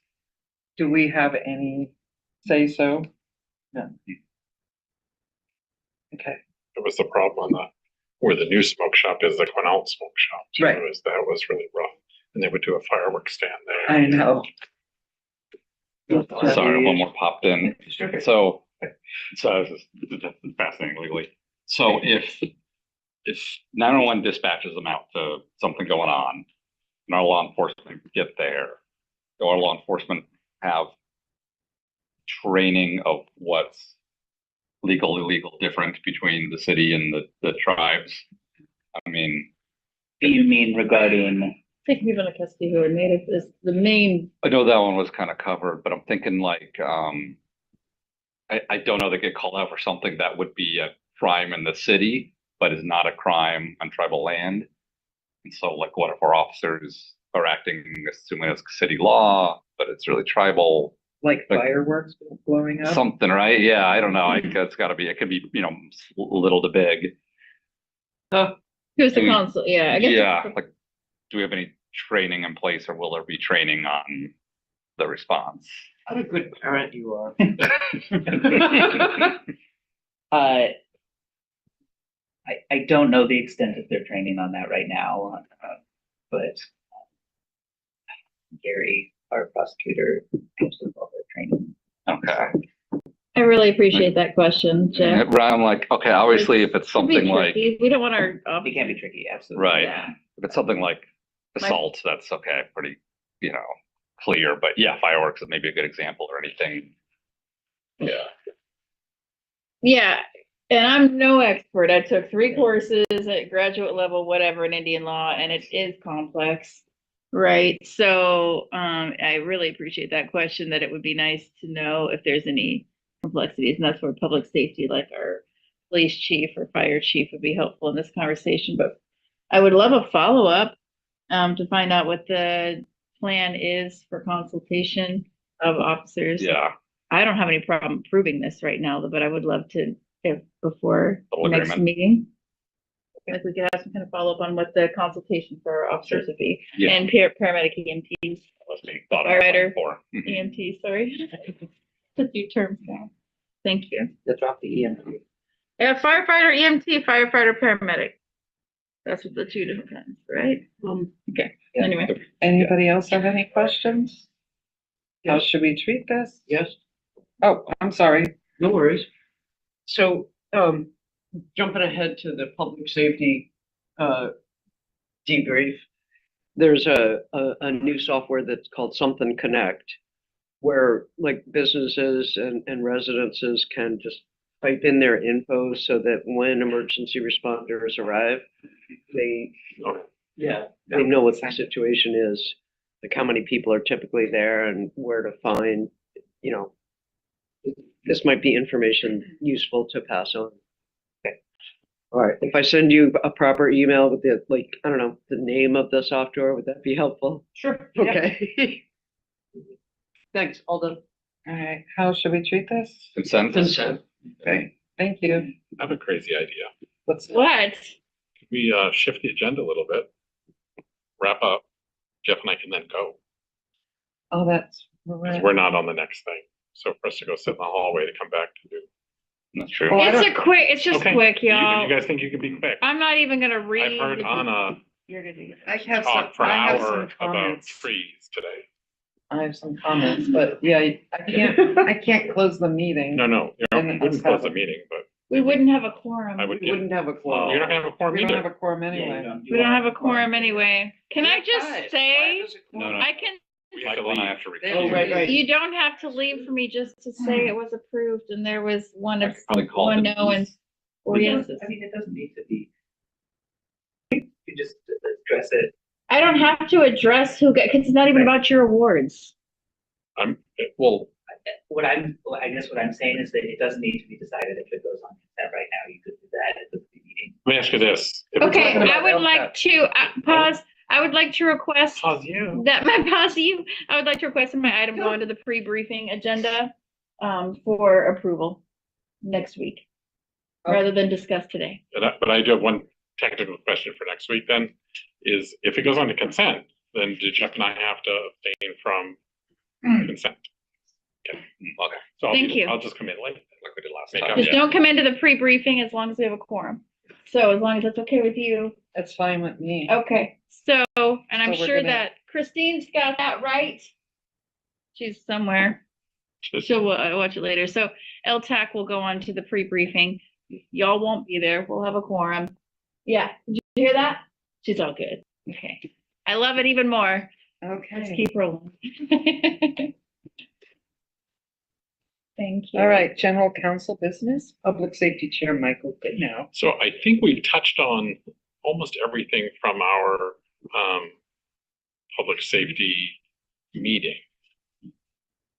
do we have any say so? No. Okay, It was the problem on where the new smoke shop is, the Quinault Smoke Shop. So Right. That was really rough. And they would do a fireworks stand there. I know. Sorry, one more popped in. So this is fascinating legally. So if 911 dispatches them out to something going on, and our law enforcement get there, do our law enforcement have training of what's legal, illegal difference between the city and the tribes? I mean, do you mean regarding, Taking people into custody who are native is the main, I know that one was kind of covered, but I'm thinking like, I don't know, they get called out for something that would be a crime in the city, but is not a crime on tribal land. And so like, what if our officers are acting assuming it's city law, but it's really tribal? Like fireworks blowing up? Something, right? Yeah, I don't know. It's gotta be, it could be, little to big. who's the I mean, council, yeah, I guess. Yeah, like, do we have any training in place, or will there be training on the response? What a good parent you are. I don't know the extent of their training on that right now, but Gary, our prosecutor, helps with all their training. Okay. I really appreciate that question, Jeff. Right, I'm like, okay, obviously if it's It'd be something like, tricky. We don't want our, It can be tricky, absolutely. right, yeah. if it's something like assault, that's okay, pretty, clear, but yeah, fireworks is maybe a good example or anything. Yeah. Yeah, and I'm no expert. I took 3 courses at graduate level, whatever, in Indian law, and it is complex, right? So, I really appreciate that question, that it would be nice to know if there's any complexities, and that's where public safety, like our police chief or fire chief, would be helpful in this conversation. But I would love a follow-up, to find out what the plan is for consultation of officers. Yeah. I don't have any problem proving this right now, but I would love to, if before Full next agreement. meeting. Like we could have some kind of follow-up on what the consultation for our officers would be, Yeah. and paramedic EMTs, Was being thought of Firefighter. before. EMT, sorry. The 2 terms now. Thank you. You drop the EMT. Yeah, firefighter, EMT, firefighter, paramedic. That's what the 2 different kinds, right? Okay, Yeah. anyway. Anybody else have any questions? How should we treat this? Yes, Oh, I'm sorry. no worries. So, jumping ahead to the public safety, debrief. There's a new software that's called Something Connect, where like businesses and residences can just type in their info so that when emergency responders arrive, they know what the situation is, like how many people are typically there and where to find, this might be information useful to pass on. Okay. All right, if I send you a proper email with the, I don't know, the name of the software, would that be helpful? Sure. Okay. Thanks, all done. All right, how should we treat this? Consent? Okay, thank you. I have a crazy idea. What's What? Could we shift the agenda a little bit? Wrap up. Jeff and I can then go. Oh, that's Because right. we're not on the next thing. So for us to go sit in the hallway to come back to do. That's true. Well, I It's just Okay. quick, You y'all. guys think you could be quick? I'm not even gonna I've read. heard Anna You're gonna do I have some, talk for an I have hour some about comments. trees today. I have some comments, but yeah, I can't close the meeting. No, you And wouldn't us close have the a- mean but We wouldn't have a quorum. I would We get, wouldn't have a quorum. you're not gonna have a quorum We don't have either. a quorum anyway. We don't have a quorum anyway. Can I just say, No, no. I can, We have to Michael and I leave. have to Oh, recuse. right. you don't have to leave for me just to say it was approved and there was one I of, could probably call one it. no and 4 yeses. I mean, it doesn't need to be. You just address it. I don't have to address who got, cause it's not even about your awards. Well, I guess what I'm saying is that it doesn't need to be decided if it goes on consent right now. You could do that at the meeting. let me ask you this. If we're Okay, talking about I would like to pause. I would like to request Pause you. that my pause you. I would like to request that my item go into the pre-briefing agenda for approval next week, rather than discuss today. But I do have one technical question for next week then, is if it goes on to consent, then do Jeff and I have to abstain from consent? Okay, so Thank you. I'll just come in late. Like we did last Make time. up- Just yeah. don't come into the pre-briefing as long as we have a quorum. So as long as that's okay with you. That's fine with me. Okay, so, and I'm So we're sure gonna- that Christine's got that right. She's somewhere. She'll watch it later. So LTAC will go on to the pre-briefing. Y'all won't be there. We'll have a quorum. Yeah, did you hear that? She's all good. Okay. I love it even more. Let's Okay. keep rolling. Thank you. All right, general counsel business, public safety chair, Michael Goodnow. So I think we touched on almost everything from our public safety meeting.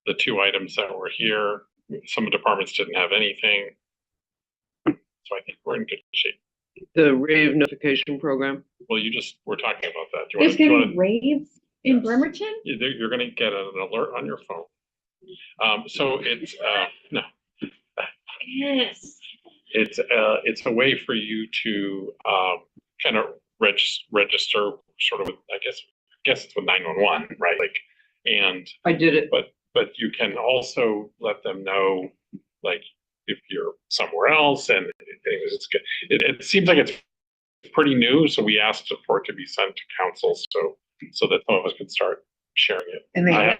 The two items that were here, some departments didn't have anything. So I think we're in good shape. The rave notification program. Well, you just were talking about that. Do you There's want gonna to? be raves in Yes. Bremerton? You're gonna get an alert on your phone. So it's, no, Yes. it's a way for you to, kind of register sort of, with, I guess it's with 911, right? Like, and, I did it. but you can also let them know, like, if you're somewhere else and anyways, it's good. It seems like it's pretty new, so we asked for it to be sent to council, so that some of us can start sharing it. And they I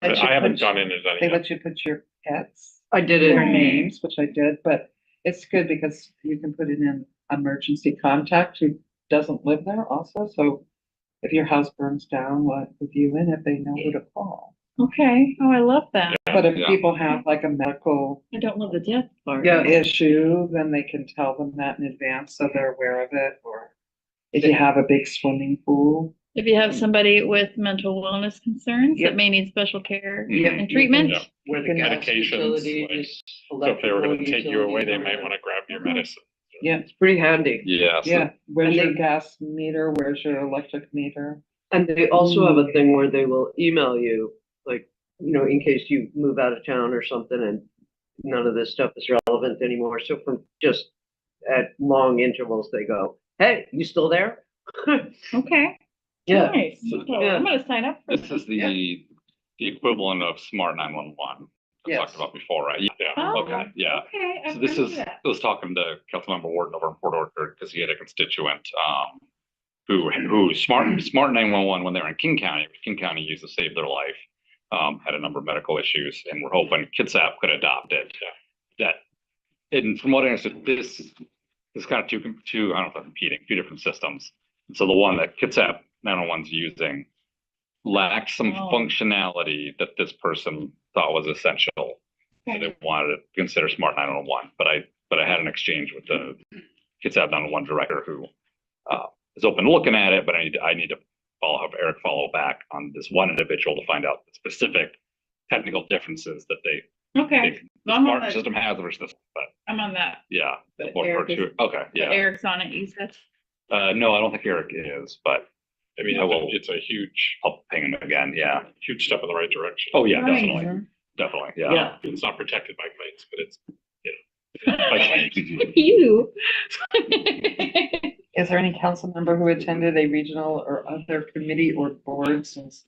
let you haven't put- gone in as They any. let you put your pets, I did their it. names, which I did, but it's good because you can put it in emergency contact who doesn't live there also, so if your house burns down, what with you in it, they know who to call. Okay. Oh, I love that. But if Yeah. people have like a medical I don't love the death part. Yeah. issue, then they can tell them that in advance so they're aware of it, or if you have a big swimming pool. If you have somebody with mental wellness concerns Yep. that may need special care Yep. and treatment. Yeah. Where the gas Medications, so if they were gonna take you away, they might wanna grab your medicine. Yeah, It's pretty handy. Yeah, so yeah. Where's And your they- gas meter? Where's your electric meter? And they also have a thing where they will email you, like, in case you move out of town or something and none of this stuff is relevant anymore. So from just at long intervals, they go, hey, you still there? Okay. Yeah. Nice. So- So yeah. I'm gonna sign up for this this. is the equivalent of Smart 911 we Yes. talked about before, right? Yeah. Oh, Okay, yeah. Okay. So I've this heard of is, that. I was talking to Councilmember Wharton over in Port Orchard because he had a constituent who smart 911 when they were in King County used to save their life, had a number of medical issues, and we're hoping Kitsap could adopt it. That, and from what I understood, this is kind of two, I don't know if they're competing, two different systems. So the one that Kitsap 911's using lacked some Oh. functionality that this person thought was essential. So they wanted to consider Smart 911, but I had an exchange with the Kitsap 911 director who is open to looking at it, but I need to have Eric follow back on this one individual to find out the specific technical differences that they Okay. think the Well, I'm on smart that. system has versus this, but I'm on that. yeah. But One Eric or two. is- Okay, But yeah. Eric's on it, you said. No, I don't think Eric is, but I mean, I will- it's a huge, I'll ping him again, yeah. huge step in the right direction. Oh, yeah, Right. definitely, definitely, yeah. Yeah. It's not protected by kites, but it's, like, You. Is there any council member who attended a regional or other committee or board since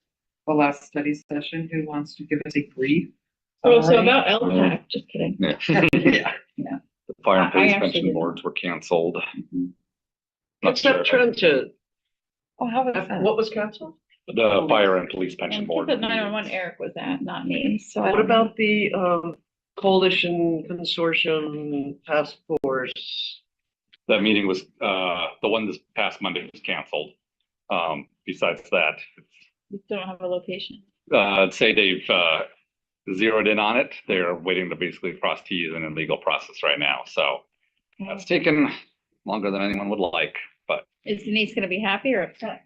the last study session who wants to give us a brief? Oh, so summary? about LTAC, just kidding. Yeah. Yeah. The fire and I police actually pension didn't. boards were canceled. What's that Trenton? Oh, how was that? What was canceled? The fire and police pension And board. keep it 911 Eric was at, not me, so. I What don't know. about the coalition consortium task force? That meeting was, the one this past Monday was canceled. Besides that, We still don't have a location. I'd say they've, zeroed in on it. They're waiting to basically cross T's and in legal process right now, so that's taken longer than anyone would like, but Is Denise gonna be happy or upset?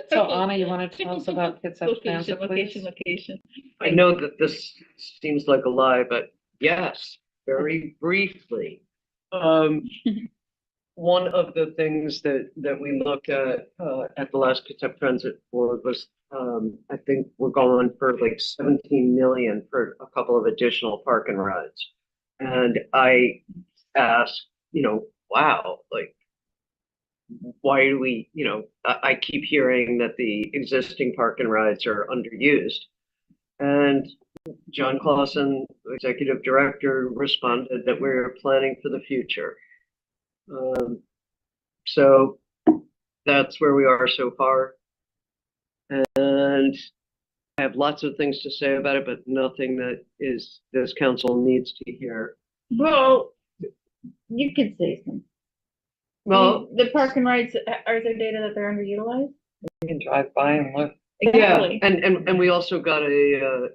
So Anna, you want to tell us about Kitsap Location, Transit, location, please? location. I know that this seems like a lie, but yes, very briefly. One of the things that we looked at the last Kitsap Transit Board was, I think we're going for like 17 million for a couple of additional park and rides. And I asked, wow, like, why do we, I keep hearing that the existing park and rides are underused. And John Clausen, Executive Director, responded that we're planning for the future. So that's where we are so far. And I have lots of things to say about it, but nothing that this council needs to hear. Well, you could say some. Well, The park and rides, are there data that they're underutilized? You can drive by and look. yeah, Exactly. and we also got a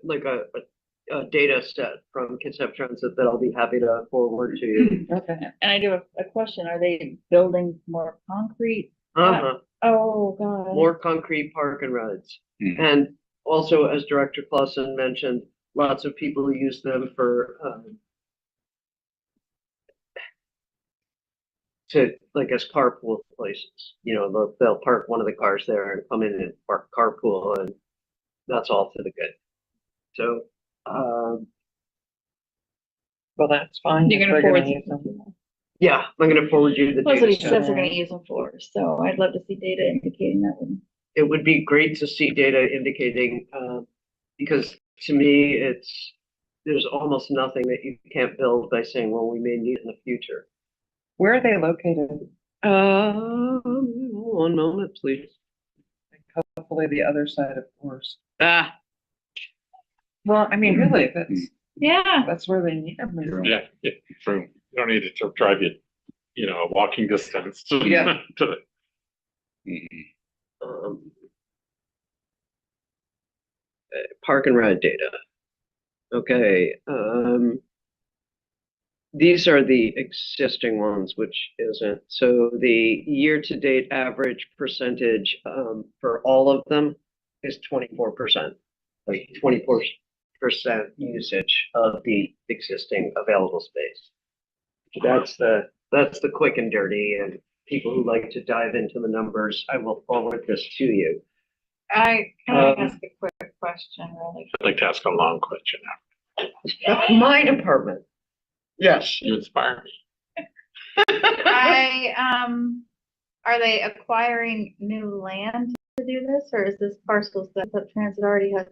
data set from Kitsap Transit that I'll be happy to forward to you. Okay. And I do have a question. Are they building more concrete? Uh-huh. Oh, God. More concrete park and rides. Mhm. And also, as Director Clausen mentioned, lots of people use them for as carpool places. They'll park one of the cars there and come in and park carpool, and that's all to the good. So, Well, that's fine. You're if gonna we're forward use them. them. yeah, I'm gonna forward you the That's what data he set. says they're gonna use them for, so I'd love to see data indicating that one. It would be great to see data indicating, because to me, there's almost nothing that you can't build by saying, well, we may need it in the future. Where are they located? One moment, please. Hopefully the other side of course. Ah, Well, I mean, really, Yeah, that's where they need them. Yeah, true. You don't need it to drive you, a walking distance to, Yeah. to the um, park and ride data. Okay, these are the existing ones, which isn't. So the year-to-date average percentage for all of them is 24%, like 24% usage of the existing available space. That's the quick and dirty, and people who like to dive into the numbers, I will forward this to you. can I ask a quick question, really? I'd like to ask a long question. That's my department. Yes. You inspire me. Are they acquiring new land to do this, or is this parcels that Transit already has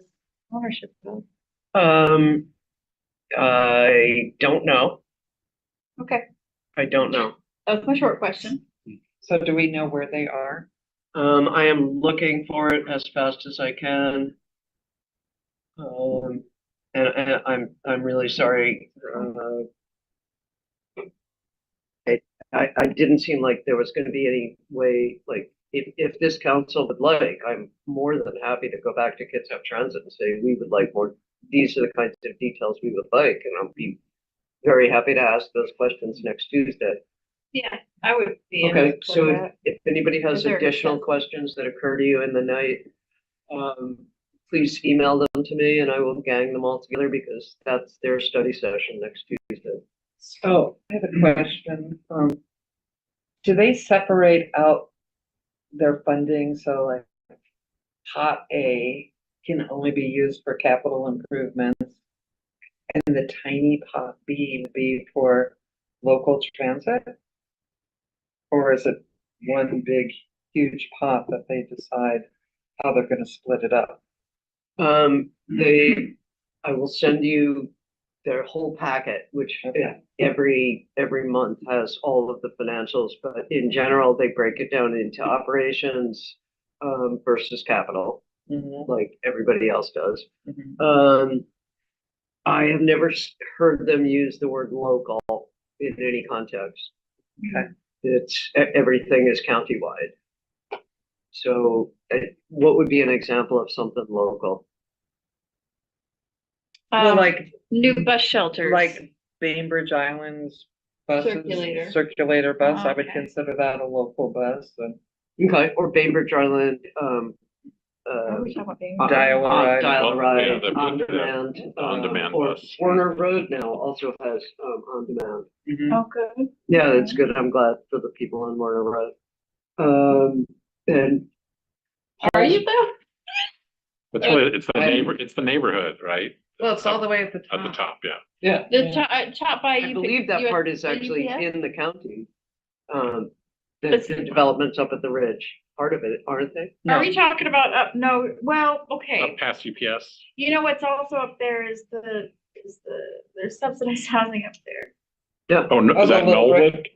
ownership of? I don't know. Okay, I don't know. that's my short question. So do we know where they are? I am looking for it as fast as I can. And I'm really sorry. I didn't seem like there was going to be any way, like, if this council would like, I'm more than happy to go back to Kitsap Transit and say, we would like more, these are the kinds of details we would like, and I'll be very happy to ask those questions next Tuesday. Yeah, I would be Okay, interested so in that. if anybody has Is there- additional questions that occur to you in the night, please email them to me and I will gang them all together because that's their study session next Tuesday. So I have a question. Do they separate out their funding? So like pot A can only be used for capital improvements and the tiny pot B would be for local transit? Or is it one big, huge pot that they decide how they're gonna split it up? I will send you their whole packet, which Okay. every month has all of the financials, but in general, they break it down into operations versus capital, Mhm, like everybody else does. mhm. I have never heard them use the word local in any context. Okay. Everything is countywide. So what would be an example of something local? Well, like, New bus shelters. like Bainbridge Island's buses, Circulator. circulator bus, I would Okay. consider that a local bus, and Okay, or Bainbridge Island, Are we talking about being? Dial-a-ride. Dial-a-ride, Well, yeah, on the demand. on-demand Or bus. Warner Road now also has, on demand. Mhm. Oh, good. Yeah, that's good. I'm glad for the people on Warner Road. And Are you though? It's really, it's the I- neighborhood, right? Well, it's all the way at the At the top. top, yeah. Yeah. The top by I you. believe that part is actually in the county. The But- the developments up at the ridge, part of it, aren't they? Are we talking about up? No, well, okay. Up past UPS. You know what's also up there is there's subsidized housing up there. Yeah. Oh, no, Oh, is that the little brick- Knollwood?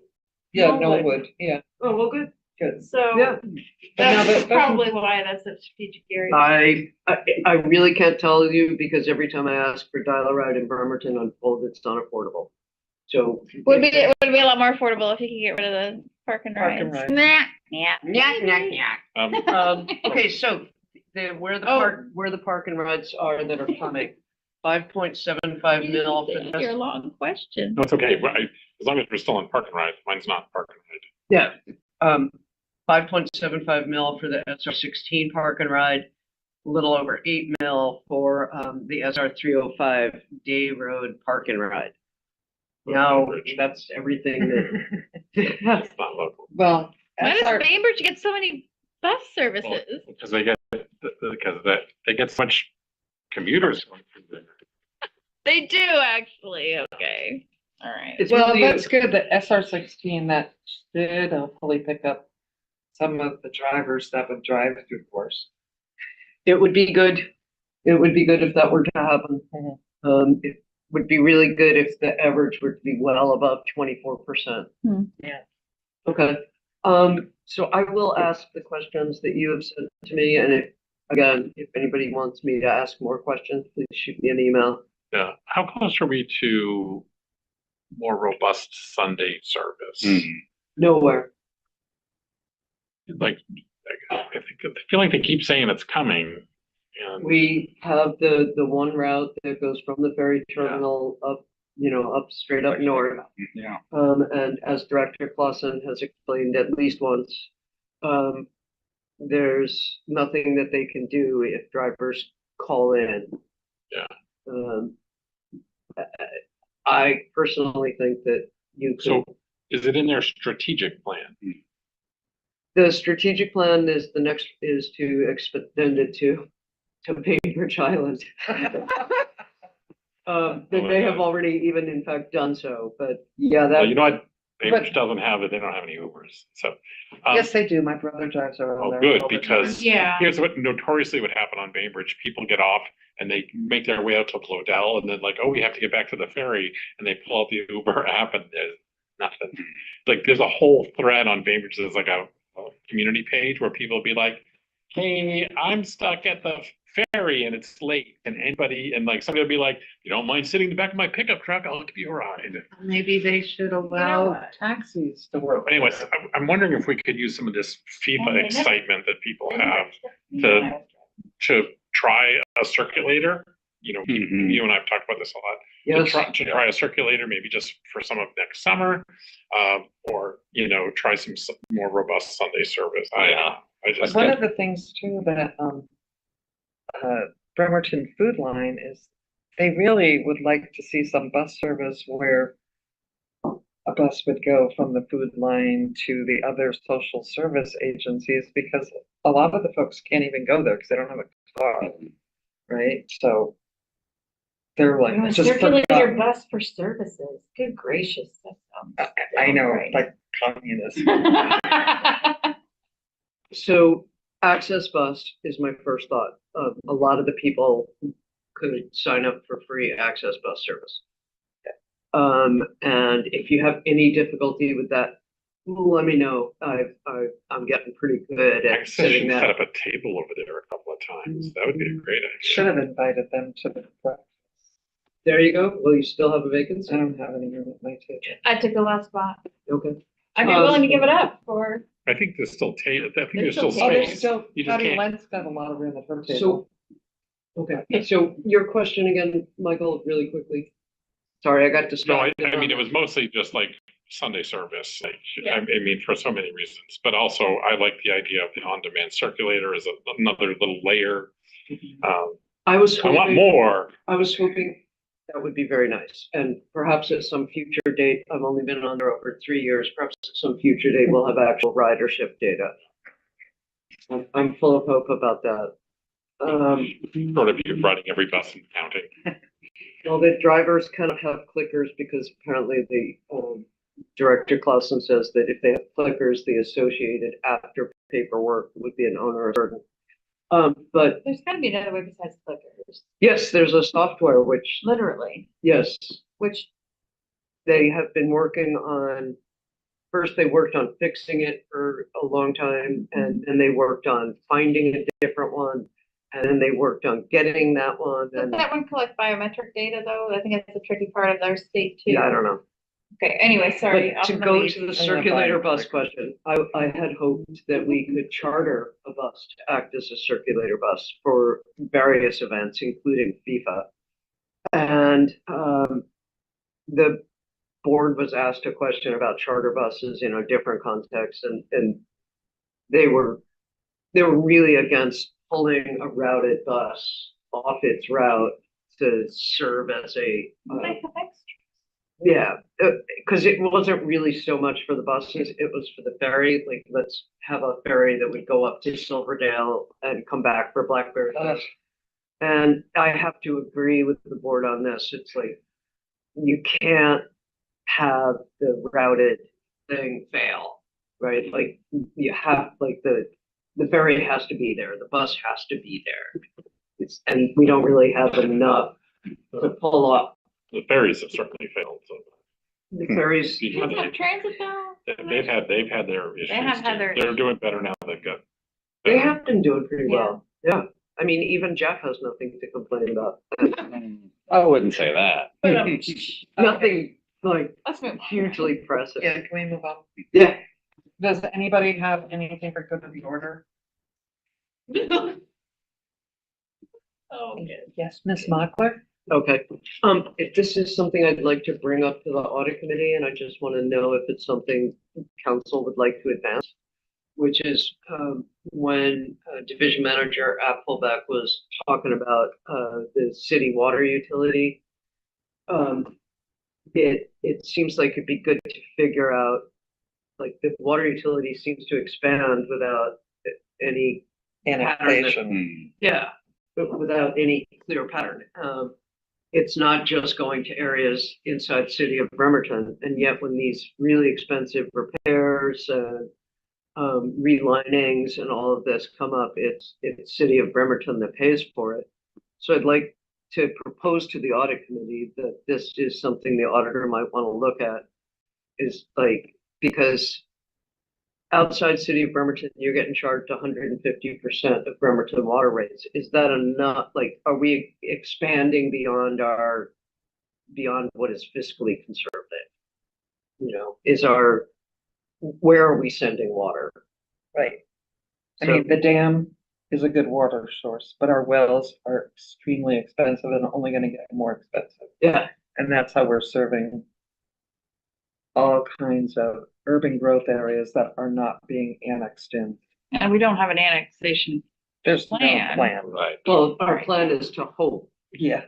Yeah, Knollwood. Knollwood, yeah, Oh, well, good. good. So Yeah. But now that's that- probably why that's a strategic area. I really can't tell you because every time I ask for dial-a-ride in Bremerton, I'm told it's not affordable. So. It would be a lot more affordable if you could get rid of the park and Park and rides. rides. Yeah. Okay, so where the park and rides are that are coming, 5.75 mil for Your this. long question. No, it's okay, but as long as we're still on park and ride, mine's not park and ride. Yeah, 5.75 mil for the SR16 park and ride, a little over 8 mil for the SR305 day road park and ride. Now, that's everything that. It's not local. Well, Why does SR Bainbridge get so many bus services? Because they get so much commuters going through there. They do actually. Okay. All right. It's well, really- that's good, the SR16, that should hopefully pick up some of the drivers that would drive through course. It would be good. It would be good if that were to happen. It would be really good if the average were to be well above 24%. Yeah. Okay. So I will ask the questions that you have sent to me, and if anybody wants me to ask more questions, please shoot me an email. Yeah, how close are we to more robust Sunday service? Nowhere. Like, I feel like they keep saying it's coming, and We have the one route that goes from the ferry terminal up, up straight up north. Yeah. And as Director Clausen has explained at least once, there's nothing that they can do if drivers call in. Yeah. I personally think that you could. so is it in their strategic plan? The strategic plan is to extend it to Bainbridge Island. They may have already even in fact done so, but yeah, Well, you that, know what? Bainbridge doesn't have it, they don't have any Ubers, so. Yes, they do, my brother drives over Oh, there. good, all the time. because Yeah. here's what notoriously would happen on Bainbridge. People get off and they make their way out to Lodell and then like, oh, we have to get back to the ferry. And they pull out the Uber app and there's nothing. Like, there's a whole thread on Bainbridge. There's like a community page where people be like, hey, I'm stuck at the ferry and it's late. And anybody, and like somebody will be like, you don't mind sitting in the back of my pickup truck? I'll give you a ride. Maybe they should allow what? taxis to work. But anyways, I'm wondering if we could use some of this And FIFA they never- excitement that people have to try a circulator. You and I have talked about this a lot. yes, To try a circulator, maybe just for some of next summer, or, try some more robust Sunday service. I just, One of the things too that, Bremerton Food Line is, they really would like to see some bus service where a bus would go from the food line to the other social service agencies, because a lot of the folks can't even go there because they don't have a car, right? So they're like, just Circulator forgotten. bus for services. Good gracious. That sounds I know, right. like communist. so access bus is my first thought. A lot of the people could sign up for free access bus service. And if you have any difficulty with that, let me know. I'm getting pretty good I at said setting set that. up a table over there a couple of times. That would be a great idea. Should have invited them to the breakfast. There you go. Well, you still have a vacancy? I don't have any room at my table. I took the last spot. Okay. I'd be willing to give it up for. I think there's still I think there's There's still still Oh, there's space. still, You just Patty can't- Lent's got a lot of room at her So, table. okay. So your question again, Michael, really quickly. Sorry, I got No, distracted. I mean, it was mostly just like, Sunday service, like, Yeah. I mean, for so many reasons, but also I like the idea of the on-demand circulator as another little layer. I was I want hoping, more. I was hoping that would be very nice. And perhaps at some future date, I've only been on there over 3 years, perhaps at some future date, we'll have actual ridership data. I'm full of hope about that. Sort of you riding every bus and counting. Well, the drivers kind of have clickers because apparently the Director Clausen says that if they have clickers, the associated after paperwork would be an onerous burden. But There's gotta be another way besides clickers, yes, there's a software which, literally, yes, which, they have been working on. First, they worked on fixing it for a long time, and then they worked on finding a different one. And then they worked on getting that one, does and that one collect biometric data though? I think that's a tricky part of their state too. yeah, I don't know. Okay, anyway, sorry. But off to on the go weeds. to the circulator bus question, I had hoped that we could charter a bus to act as a circulator bus for various events, including FIFA. And the board was asked a question about charter buses in a different context, and they were really against pulling a routed bus off its route to serve as a They have extra. yeah, because it wasn't really so much for the buses, it was for the ferry, like, let's have a ferry that would go up to Silverdale and come back for Blackberry Fest. And I have to agree with the board on this, it's like, you can't have the routed thing fail, right? Like, you have, like, the ferry has to be there, the bus has to be there. And we don't really have enough to pull off. The ferries have certainly failed, so. The ferries, You Does know, it have transit though? They've had their issues. have had too. their They're doing better now, they've got. they have been doing pretty well, yeah. I mean, even Jeff has nothing to complain about. I wouldn't say that. Nothing like Let's move. hugely pressing. Yeah, can we move on? Yeah, Does anybody have anything for good of the order? Oh, good. Yes, Ms. Mochler? okay. If this is something I'd like to bring up to the audit committee, and I just want to know if it's something council would like to advance, which is, when Division Manager Appleback was talking about, the city water utility. It seems like it'd be good to figure out, like, the water utility seems to expand without any Annexation. yeah, but without any clear pattern. It's not just going to areas inside the city of Bremerton, and yet when these really expensive repairs, relinings and all of this come up, it's city of Bremerton that pays for it. So I'd like to propose to the audit committee that this is something the auditor might want to look at, is like, because outside city of Bremerton, you're getting charged 150% of Bremerton water rates. Is that enough? Like, are we expanding beyond what is fiscally conservative? You know, where are we sending water? Right. I So- mean, the dam is a good water source, but our wells are extremely expensive and only gonna get more expensive. Yeah, And that's how we're serving all kinds of urban growth areas that are not being annexed in. And we don't have an annexation. There's no Plan. plan. Right. well, our plan is to hope. Yeah.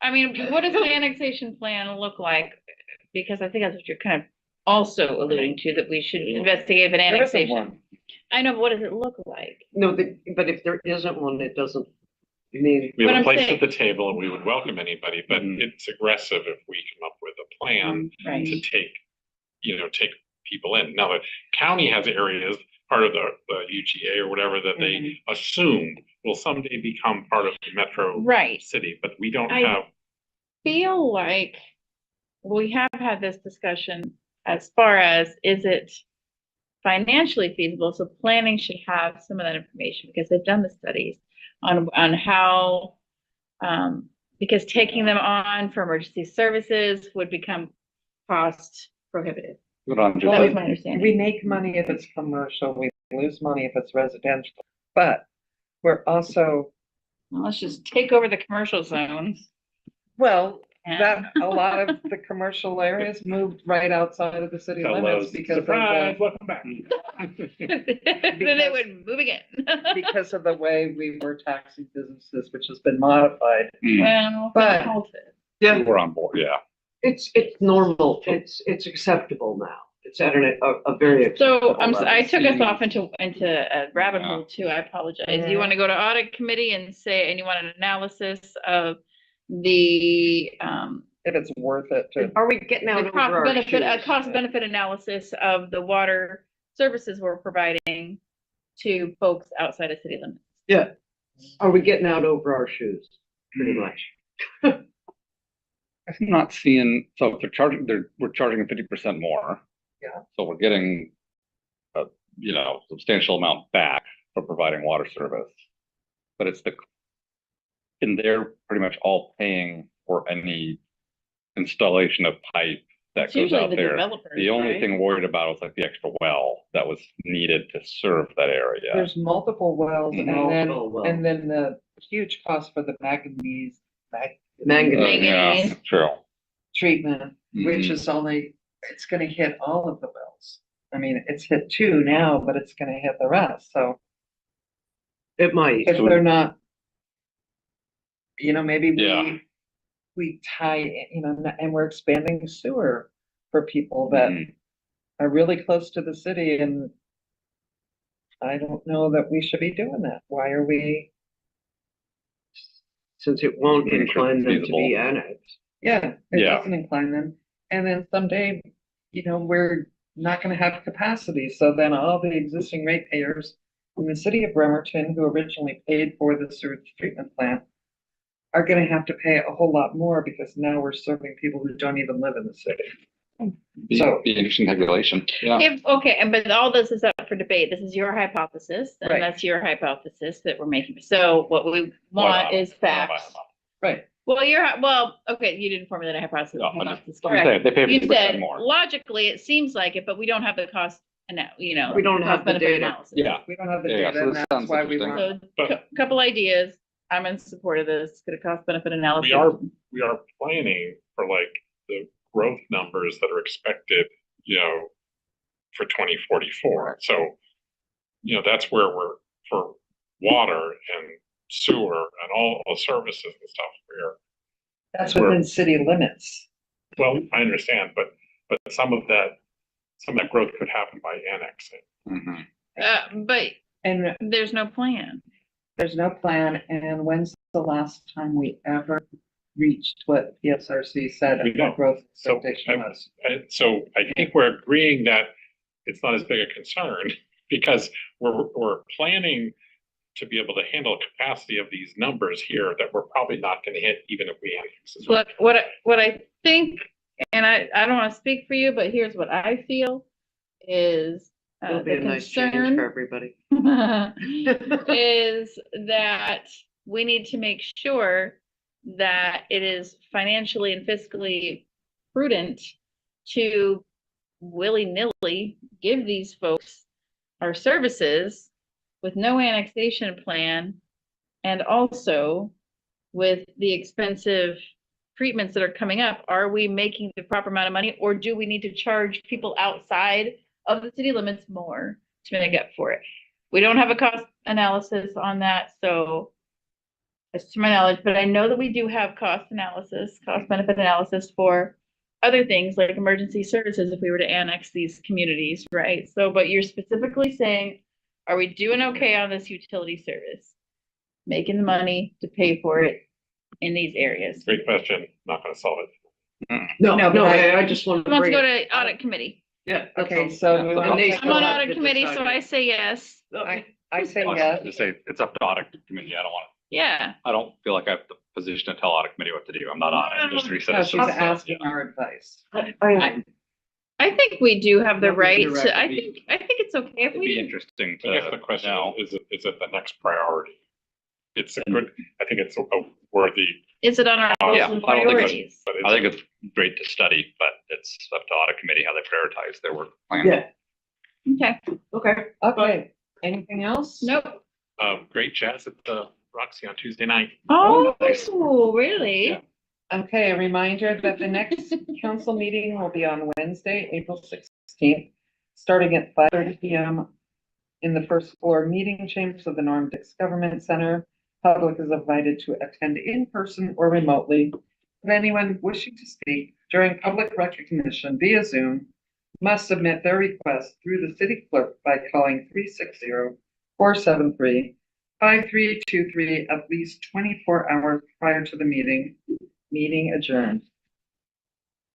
I mean, what does the annexation plan look like? Because I think that's what you're kind of also alluding to, that we should investigate an There isn't annexation. one. I know, but what does it look like? No, but if there isn't one, it doesn't mean, We But have a I'm place saying- at the table and we would welcome anybody, but Mhm. it's aggressive if we come up with a plan Right. to take people in. Now, the county has areas, part of the UGA or whatever, that they assume will someday become part of the metro Right. city, but we don't I- have. Feel like we have had this discussion as far as, is it financially feasible? So planning should have some of that information because they've done the studies on how, because taking them on for emergency services would become cost prohibitive. But I'm That was just, my understanding. We make money if it's commercial, we lose money if it's residential, but we're also, Well, let's just take over the commercial zones. well, that a lot of the commercial areas moved right outside of the city limits Hello, because of surprise, the, welcome back. Then they would move again. because of the way we were taxing businesses, which has been modified. Well, But- Yeah, We're on board, yeah. it's normal. It's acceptable now. It's at a very acceptable So I level. took us off into a rabbit hole too. I apologize. You want to go to audit committee and say, and you want an analysis of the, If it's worth it to, Are we getting out the over our cost benefit, a shoes? cost benefit analysis of the water services we're providing to folks outside of city limits. Yeah. Are we getting out over our shoes? Pretty much. I'm not seeing, so if we're charging 50% more. Yeah. So we're getting a, substantial amount back for providing water service. But and they're pretty much all paying for any installation of pipe that It's goes usually out the there. developers, The only right? thing worried about was like the extra well that was needed to serve that area. there's multiple wells and then, Multiple wells. and then the huge cost for the manganese Manganese. Yeah, true. treatment, which Mhm. is only, it's gonna hit all of the wells. I mean, it's hit 2 now, but it's gonna hit the rest, so It might. if they're not, maybe Yeah. we tie, and we're expanding sewer for people that Mhm. are really close to the city, and I don't know that we should be doing that. Why are we? Since it won't Pretty sure incline it's them to be feasible. annexed. Yeah, it Yeah. doesn't incline them. And then someday, we're not gonna have capacity, so then all the existing ratepayers in the city of Bremerton, who originally paid for the sewage treatment plant, are gonna have to pay a whole lot more because now we're serving people who don't even live in the city. So- Be interesting calculation, yeah. Okay, but all this is up for debate. This is your hypothesis, and Right. that's your hypothesis that we're making. So what we want is facts. Right. Okay, you didn't formulate a hypothesis. No, I'm hypothesis, I'm correct. saying they pay You 50% said, more. logically, it seems like it, but we don't have the cost, We don't have the cost-benefit data. analysis. Yeah. We don't have the Yeah, data, so and this that's sounds why we interesting. want. So, couple ideas. I'm in support of this, get a cost-benefit analysis. We are planning for like the growth numbers that are expected, for 2044. So, that's where we're, for water and sewer and all the services and stuff, That's We're- within city limits. well, I understand, but some of that growth could happen by annexing. Mhm. But And there's no plan. there's no plan, and when's the last time we ever reached what PSRC said We our don't. growth So, expectation was? So I think we're agreeing that it's not as big a concern because we're planning to be able to handle capacity of these numbers here that we're probably not gonna hit even if we annex. as well. Look, what I think, and I don't want to speak for you, but here's what I feel is It'll be the a nice change for concern everybody. is that we need to make sure that it is financially and fiscally prudent to willy-nilly give these folks our services with no annexation plan and also with the expensive treatments that are coming up. Are we making the proper amount of money, or do we need to charge people outside of the city limits more to make up for it? We don't have a cost analysis on that, so that's to my knowledge, but I know that we do have cost benefit analysis for other things like emergency services if we were to annex these communities, right? So, but you're specifically saying, are we doing okay on this utility service? Making the money to pay for it in these areas? Great question, not gonna solve it. No, No, no, but I just want to Let's bring go it. to audit committee. Yeah. that's Okay, all. so Yeah. we'll And they take I'm still on have audit to committee, decide so it. I say yes. I say I was yes. gonna say, it's up to audit committee. Yeah. I don't feel like I have the position to tell audit committee what to do. I'm not on No, it, industry No, she's citizen. so, asking yeah. our advice. I think we do have the Nothing right direct to, I to me. think it's okay if It'd be we, interesting I guess the to question know. is it the next priority? It's a good, I think it's a worthy, is it on our Yeah, goals and I don't think it's- priorities? but I it's, think it's great to study, but it's up to audit committee how they prioritize their work plan. Yeah, Okay, okay. Okay, anything else? nope. great jazz at the Roxy on Tuesday night. Oh, nice. really? Yeah. Okay, a reminder that the next council meeting will be on Wednesday, April 16th, starting at 5:30 p.m. in the first floor meeting chambers of the Norm Dix Government Center. Public is invited to attend in person or remotely. But anyone wishing to speak during public recognition via Zoom must submit their request through the city clerk by calling 360-473-5323 at least 24 hours prior to the meeting. Meeting adjourned.